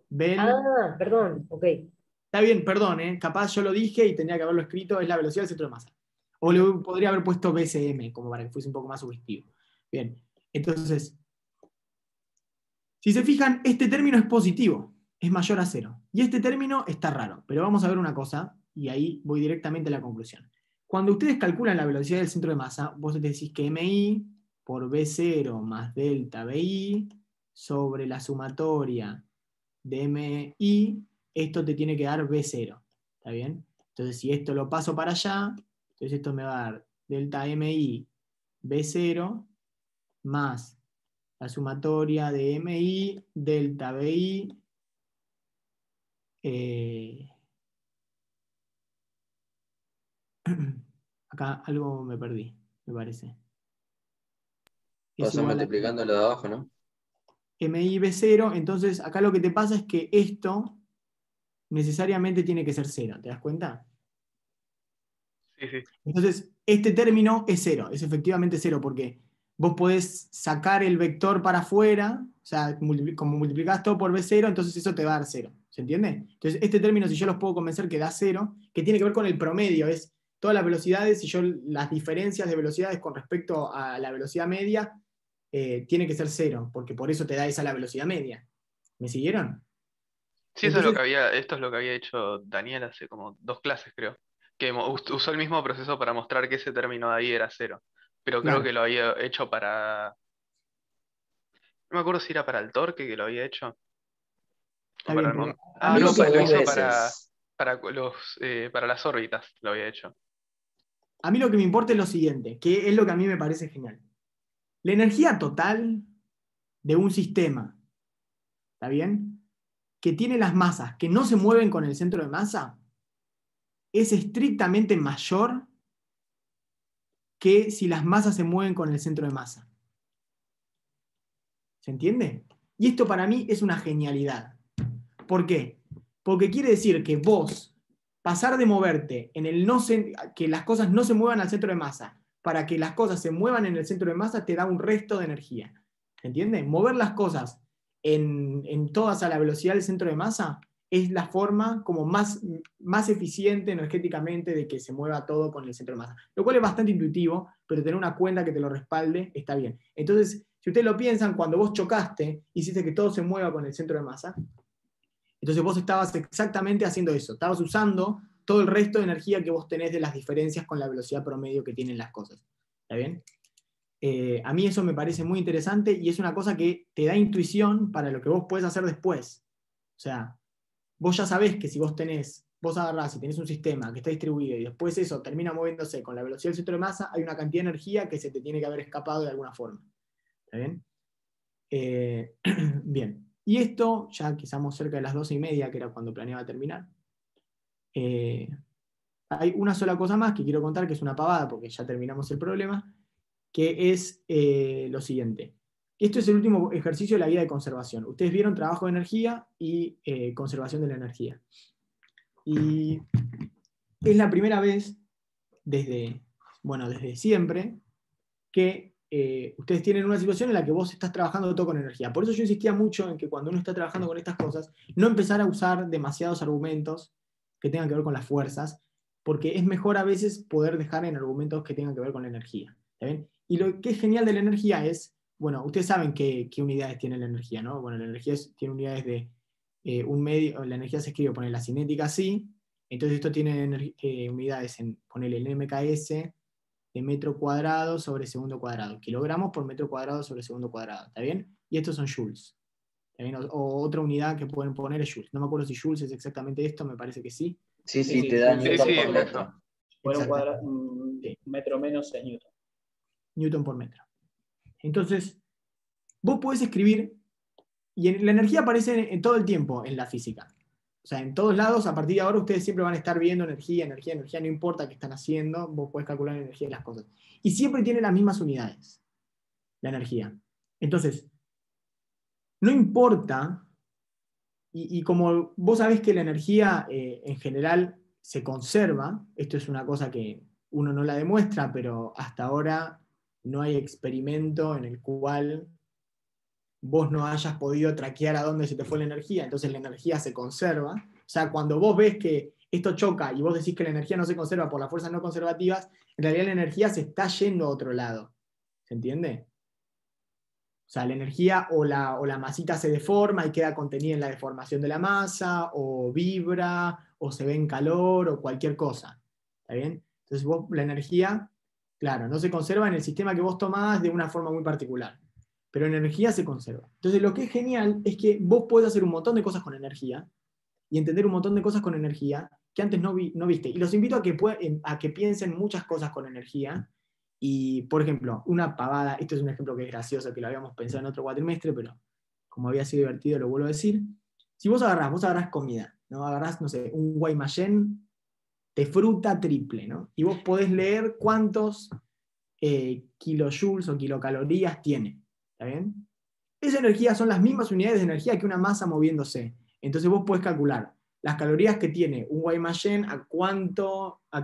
¿Ven? Ah, perdón, ok. Está bien, perdón, capaz yo lo dije y tenía que haberlo escrito, es la velocidad del centro de masa. O le podría haber puesto BCM, como para que fuese un poco más sugestivo. Bien, entonces, si se fijan, este término es positivo, es mayor a 0. Y este término está raro, pero vamos a ver una cosa, y ahí voy directamente a la conclusión. Cuando ustedes calculan la velocidad del centro de masa, vos decís que MI por B0 más delta BI sobre la sumatoria de MI, esto te tiene que dar B0. ¿Está bien? Entonces, si esto lo paso para allá, entonces esto me va a dar delta MI B0 más la sumatoria de MI delta BI acá algo me perdí, me parece. Pasa multiplicando lo de abajo, ¿no? MI B0, entonces acá lo que te pasa es que esto necesariamente tiene que ser 0, ¿te das cuenta? Sí, sí. Entonces, este término es 0, es efectivamente 0, porque vos podés sacar el vector para afuera, o sea, como multiplicás todo por B0, entonces eso te va a dar 0, ¿se entiende? Entonces, este término, si yo los puedo convencer que da 0, que tiene que ver con el promedio, es todas las velocidades, y yo las diferencias de velocidades con respecto a la velocidad media, tiene que ser 0, porque por eso te da esa la velocidad media. ¿Me siguieron? Sí, Entonces, esto es lo que había hecho Daniel hace como 2 clases, creo. Que usó el mismo proceso para mostrar que ese término de ahí era 0. Pero creo claro, que lo había hecho para. No me acuerdo si era para el torque que lo había hecho. está O para bien, el pero Ah, a mí no, lo que lo dos hizo veces. para las órbitas, lo había hecho. A mí lo que me importa es lo siguiente, que es lo que a mí me parece genial. La energía total de un sistema, ¿está bien? Que tiene las masas que no se mueven con el centro de masa, es estrictamente mayor que si las masas se mueven con el centro de masa. ¿Se entiende? Y esto para mí es una genialidad. ¿Por qué? Porque quiere decir que vos, pasar de moverte en el que las cosas no se muevan al centro de masa, para que las cosas se muevan en el centro de masa, te da un resto de energía. ¿Se entiende? Mover las cosas en todas a la velocidad del centro de masa es la forma como más eficiente energéticamente de que se mueva todo con el centro de masa. Lo cual es bastante intuitivo, pero tener una cuenta que te lo respalde está bien. Entonces, si ustedes lo piensan, cuando vos chocaste, hiciste que todo se mueva con el centro de masa, entonces vos estabas exactamente haciendo eso, estabas usando todo el resto de energía que vos tenés de las diferencias con la velocidad promedio que tienen las cosas. ¿Está bien? A mí eso me parece muy interesante y es una cosa que te da intuición para lo que vos podés hacer después. O sea, vos ya sabés que si vos agarrás y tenés un sistema que está distribuido y después eso termina moviéndose con la velocidad del centro de masa, hay una cantidad de energía que se te tiene que haber escapado de alguna forma. ¿Está bien? Bien. Y esto, ya que estamos cerca de las 12:30, que era cuando planeaba terminar, hay una sola cosa más que quiero contar, que es una pavada, porque ya terminamos el problema, que es lo siguiente. Esto es el último ejercicio de la guía de conservación. Ustedes vieron trabajo de energía y conservación de la energía. Y es la primera vez desde siempre que ustedes tienen una situación en la que vos estás trabajando todo con energía. Por eso yo insistía mucho en que cuando uno está trabajando con estas cosas, no empezar a usar demasiados argumentos que tengan que ver con las fuerzas, porque es mejor a veces poder dejar en argumentos que tengan que ver con la energía. ¿Está bien? Y lo que es genial de la energía es, bueno, ustedes saben qué unidades tiene la energía, ¿no? Bueno, la energía tiene unidades de un medio, la energía se escribe, poner la cinética así, entonces esto tiene unidades en, ponerle el MKS de metro cuadrado sobre segundo cuadrado, kilogramos por metro cuadrado sobre segundo cuadrado, ¿está bien? Y estos son joules. ¿Está bien? O otra unidad que pueden poner es joules. No me acuerdo si joules es exactamente esto, me parece que sí. Sí, te da newton por es metro. Fuera un metro menos es newton. Newton por metro. Entonces, vos podés escribir, y la energía aparece en todo el tiempo en la física. O sea, en todos lados, a partir de ahora, ustedes siempre van a estar viendo energía, no importa qué están haciendo, vos podés calcular la energía de las cosas. Y siempre tiene las mismas unidades, la energía. Entonces, no importa, y como vos sabés que la energía en general se conserva, esto es una cosa que uno no la demuestra, pero hasta ahora no hay experimento en el cual vos no hayas podido traquear a dónde se te fue la energía, entonces la energía se conserva. O sea, cuando vos ves que esto choca y vos decís que la energía no se conserva por las fuerzas no conservativas, en realidad la energía se está yendo a otro lado. ¿Se entiende? O sea, la energía o la masita se deforma y queda contenida en la deformación de la masa, o vibra, o se ve en calor, o cualquier cosa. ¿Está bien? Entonces vos, la energía, claro, no se conserva en el sistema que vos tomás de una forma muy particular, pero la energía se conserva. Entonces lo que es genial es que vos podés hacer un montón de cosas con energía y entender un montón de cosas con energía que antes no viste. Y los invito a que piensen muchas cosas con energía. Y, por ejemplo, una pavada, esto es un ejemplo que es gracioso, que lo habíamos pensado en otro cuatrimestre, pero como había sido divertido, lo vuelvo a decir. Si vos agarrás comida, ¿no? Agarrás, no sé, un Guaymallén de fruta triple, ¿no? Y vos podés leer cuántos kilojoules o kilocalorías tiene. ¿Está bien? Esa energía son las mismas unidades de energía que una masa moviéndose. Entonces vos podés calcular las calorías que tiene un Guaymallén, a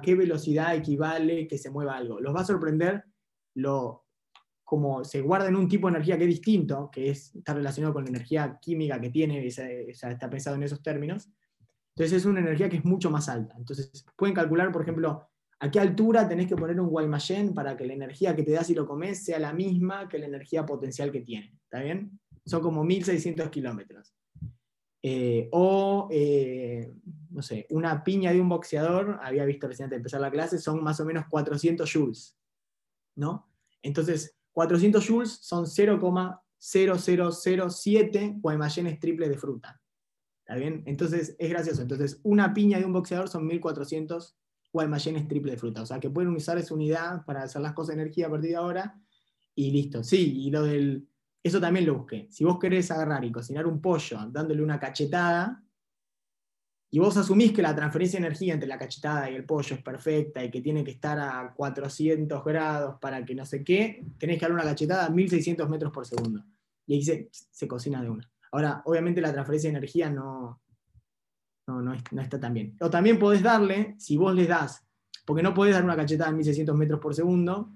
qué velocidad equivale que se mueva algo. Los va a sorprender como se guarda en un tipo de energía que es distinto, que está relacionado con la energía química que tiene, está pensado en esos términos. Entonces es una energía que es mucho más alta. Entonces pueden calcular, por ejemplo, a qué altura tenés que poner un Guaymallén para que la energía que te da si lo comes sea la misma que la energía potencial que tiene. ¿Está bien? Son como 1600 kilómetros. No sé, una piña de un boxeador, había visto recién antes de empezar la clase, son más o menos 400 joules, ¿no? Entonces, 400 joules son 0,0007 Guaymallénes triples de fruta. ¿Está bien? Entonces, es gracioso. Entonces, una piña de un boxeador son 1400 Guaymallénes triples de fruta. O sea, que pueden usar esa unidad para hacer las cosas de energía a partir de ahora, y listo. Sí, y eso también lo busqué. Si vos querés agarrar y cocinar un pollo dándole una cachetada, y vos asumís que la transferencia de energía entre la cachetada y el pollo es perfecta y que tiene que estar a 400 grados para que no sé qué, tenés que darle una cachetada a 1600 metros por segundo. Y ahí se cocina de una. Ahora, obviamente la transferencia de energía no está tan bien. O también podés darle, si vos les das, porque no podés dar una cachetada a 1600 metros por segundo,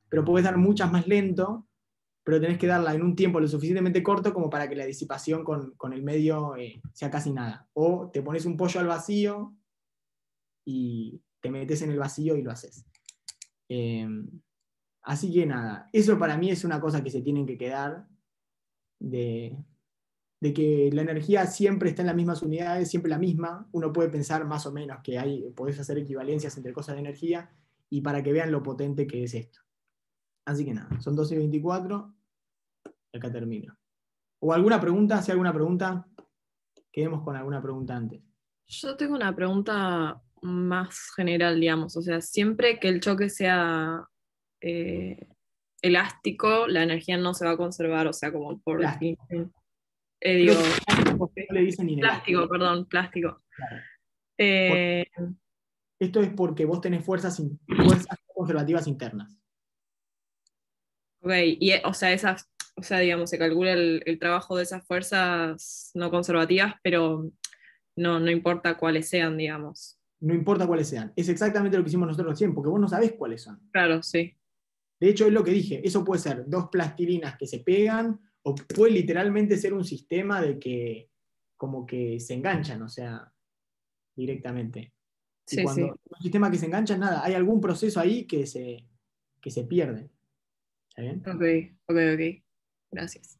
pero podés dar muchas más lento, pero tenés que darla en un tiempo lo suficientemente corto como para que la disipación con el medio sea casi nada. O te pones un pollo al vacío y te metes en el vacío y lo haces. Así que nada, eso para mí es una cosa que se tienen que quedar, de que la energía siempre está en las mismas unidades, siempre la misma. Uno puede pensar más o menos que podés hacer equivalencias entre cosas de energía, y para que vean lo potente que es esto. Así que nada, son 12:24. Acá termino. ¿O alguna pregunta? Si hay alguna pregunta, quedemos con alguna pregunta antes. Yo tengo una pregunta más general, digamos. O sea, siempre que el choque sea elástico, la energía no se va a conservar, o sea, como por definición. Digo, no le dicen plástico, perdón, plástico. Claro. Eh, Esto es porque vos tenés fuerzas conservativas internas. ok, y o sea, digamos, se calcula el trabajo de esas fuerzas no conservativas, pero no importa cuáles sean, digamos. No importa cuáles sean. Es exactamente lo que hicimos nosotros recién, porque vos no sabés cuáles son. Claro, sí. De hecho, es lo que dije. Eso puede ser dos plastilinas que se pegan, o puede literalmente ser un sistema de que como que se enganchan, o sea, directamente. Y Sí, cuando sí. un sistema que se engancha, nada, hay algún proceso ahí que se pierde. ¿Está bien? Ok. Gracias.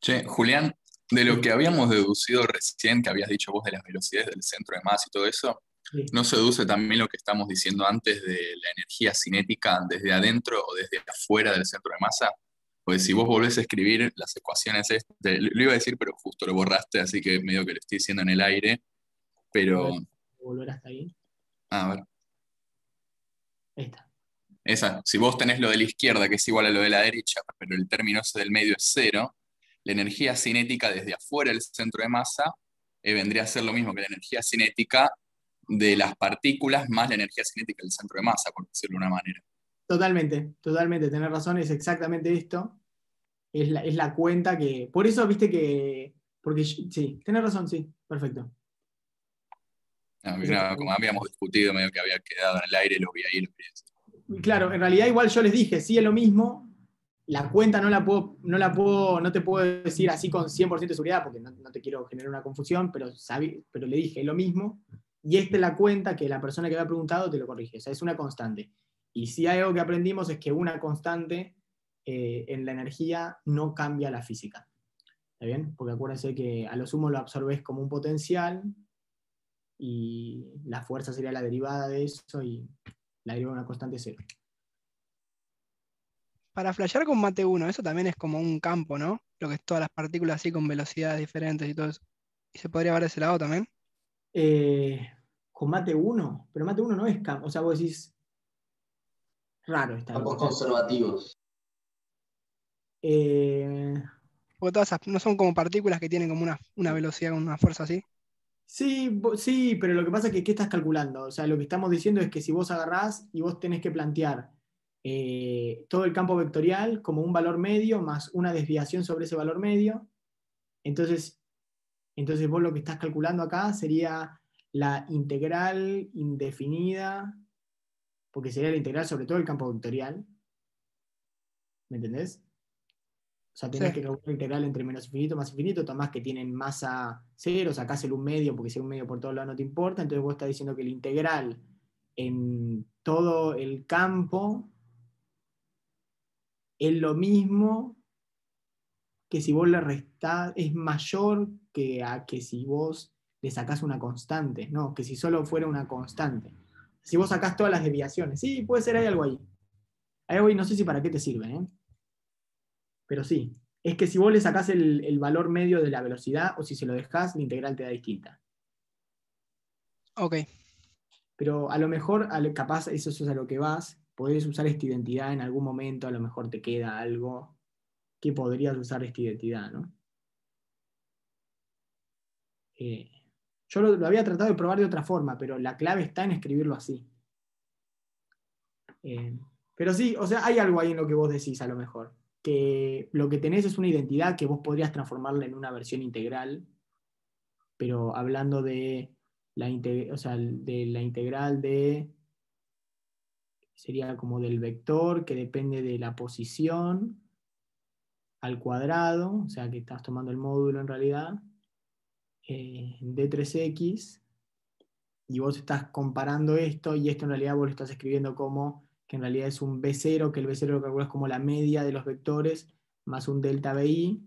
Che, Julián, de lo que habíamos deducido recién, que habías dicho vos de las velocidades del centro de masa y todo eso, Sí. ¿no se deduce también lo que estamos diciendo antes de la energía cinética desde adentro o desde afuera del centro de masa? Pues si vos volvés a escribir las ecuaciones, lo iba a decir, pero justo lo borraste, así que medio que lo estoy diciendo en el aire, pero, Volver hasta ahí. a ver, Ahí está. esa, si vos tenés lo de la izquierda, que es igual a lo de la derecha, pero el término ese del medio es cero, la energía cinética desde afuera del centro de masa vendría a ser lo mismo que la energía cinética de las partículas más la energía cinética del centro de masa, por decirlo de una manera. Totalmente, tenés razón, es exactamente esto. Es la cuenta que. Por eso, viste que. Porque sí, tenés razón, sí, perfecto. No, como habíamos discutido, medio que había quedado en el aire, lo vi ahí, lo vi así. Claro, en realidad igual yo les dije, sí es lo mismo. La cuenta no te puedo decir así con 100% de seguridad, porque no te quiero generar una confusión, pero le dije, es lo mismo. Y esta es la cuenta que la persona que había preguntado te lo corrige. O sea, es una constante. Y si hay algo que aprendimos es que una constante en la energía no cambia la física. ¿Está bien? Porque acuérdense que a lo sumo lo absorbes como un potencial y la fuerza sería la derivada de eso y la derivada de una constante es cero. Para flashear con mate 1, eso también es como un campo, ¿no? Lo que es todas las partículas así con velocidades diferentes y todo eso. ¿Y se podría ver de ese lado también? Con mate 1, pero mate 1 no es campo, o sea, vos decís raro está. Campos conservativos. Porque todas esas no son como partículas que tienen como una velocidad, una fuerza así. Sí, pero lo que pasa es que ¿qué estás calculando? O sea, lo que estamos diciendo es que si vos agarrás y vos tenés que plantear todo el campo vectorial como un valor medio más una desviación sobre ese valor medio, entonces vos lo que estás calculando acá sería la integral indefinida, porque sería la integral sobre todo el campo vectorial. ¿Me entendés? O sea, tenés que calcular la integral entre menos infinito más infinito, tomás que tienen masa cero, sacás el un medio, porque si un medio por todos lados no te importa, entonces vos estás diciendo que la integral en todo el campo es lo mismo que si vos le restás, es mayor que a que si vos le sacás una constante, no, que si solo fuera una constante. Si vos sacás todas las desviaciones, sí, puede ser, hay algo ahí. Hay algo ahí, no sé si para qué te sirve, ¿eh? Pero sí, es que si vos le sacás el valor medio de la velocidad o si se lo dejás, la integral te da distinta. Ok. Pero a lo mejor, capaz, eso es a lo que vas, podés usar esta identidad en algún momento, a lo mejor te queda algo que podrías usar esta identidad, ¿no? Yo lo había tratado de probar de otra forma, pero la clave está en escribirlo así. Pero sí, o sea, hay algo ahí en lo que vos decís a lo mejor. Que lo que tenés es una identidad que vos podrías transformarla en una versión integral, pero hablando de la integral de, sería como del vector que depende de la posición al cuadrado, o sea que estás tomando el módulo en realidad, d3x, y vos estás comparando esto, y esto en realidad vos lo estás escribiendo como que en realidad es un B0, que el B0 lo calculas como la media de los vectores, más un delta BI,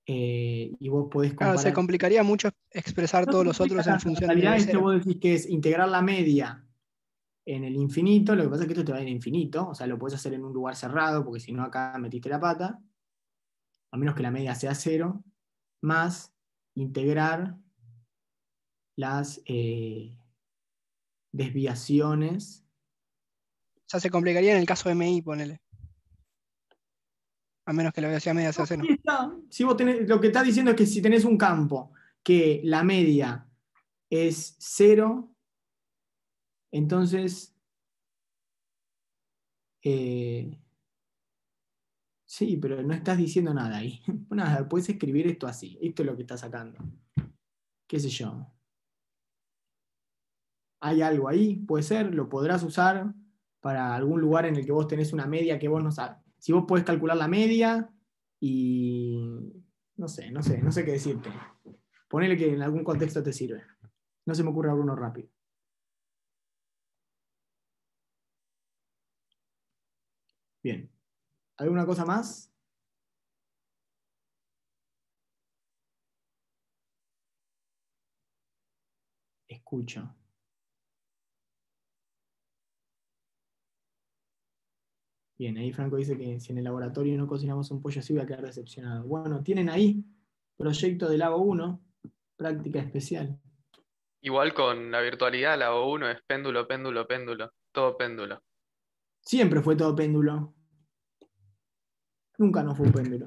y vos podés comparar... Claro, se complicaría mucho expresar todos los otros en función de La realidad es que B0. vos decís que es integrar la media en el infinito, lo que pasa es que esto te va a ir a infinito, o sea, lo podés hacer en un lugar cerrado, porque si no acá metiste la pata, a menos que la media sea 0, más integrar las desviaciones. O sea, se complicaría en el caso de MI, ponele. A menos que la velocidad media sea 0. Si vos tenés, lo que está diciendo es que si tenés un campo que la media es 0, entonces sí, pero no estás diciendo nada ahí. Nada, puedes escribir esto así. Esto es lo que estás sacando. ¿Qué sé yo? Hay algo ahí, puede ser, lo podrás usar para algún lugar en el que vos tenés una media que vos no sabes. Si vos podés calcular la media y no sé qué decirte. Ponele que en algún contexto te sirve. No se me ocurre alguno rápido. Bien. ¿Alguna cosa más? Escucho. Bien, ahí Franco dice que si en el laboratorio no cocinamos un pollo así voy a quedar decepcionado. Bueno, tienen ahí proyecto de Lago 1, práctica especial. Igual con la virtualidad, la O1 es péndulo, péndulo, péndulo. Todo péndulo. Siempre fue todo péndulo. Nunca no fue un péndulo.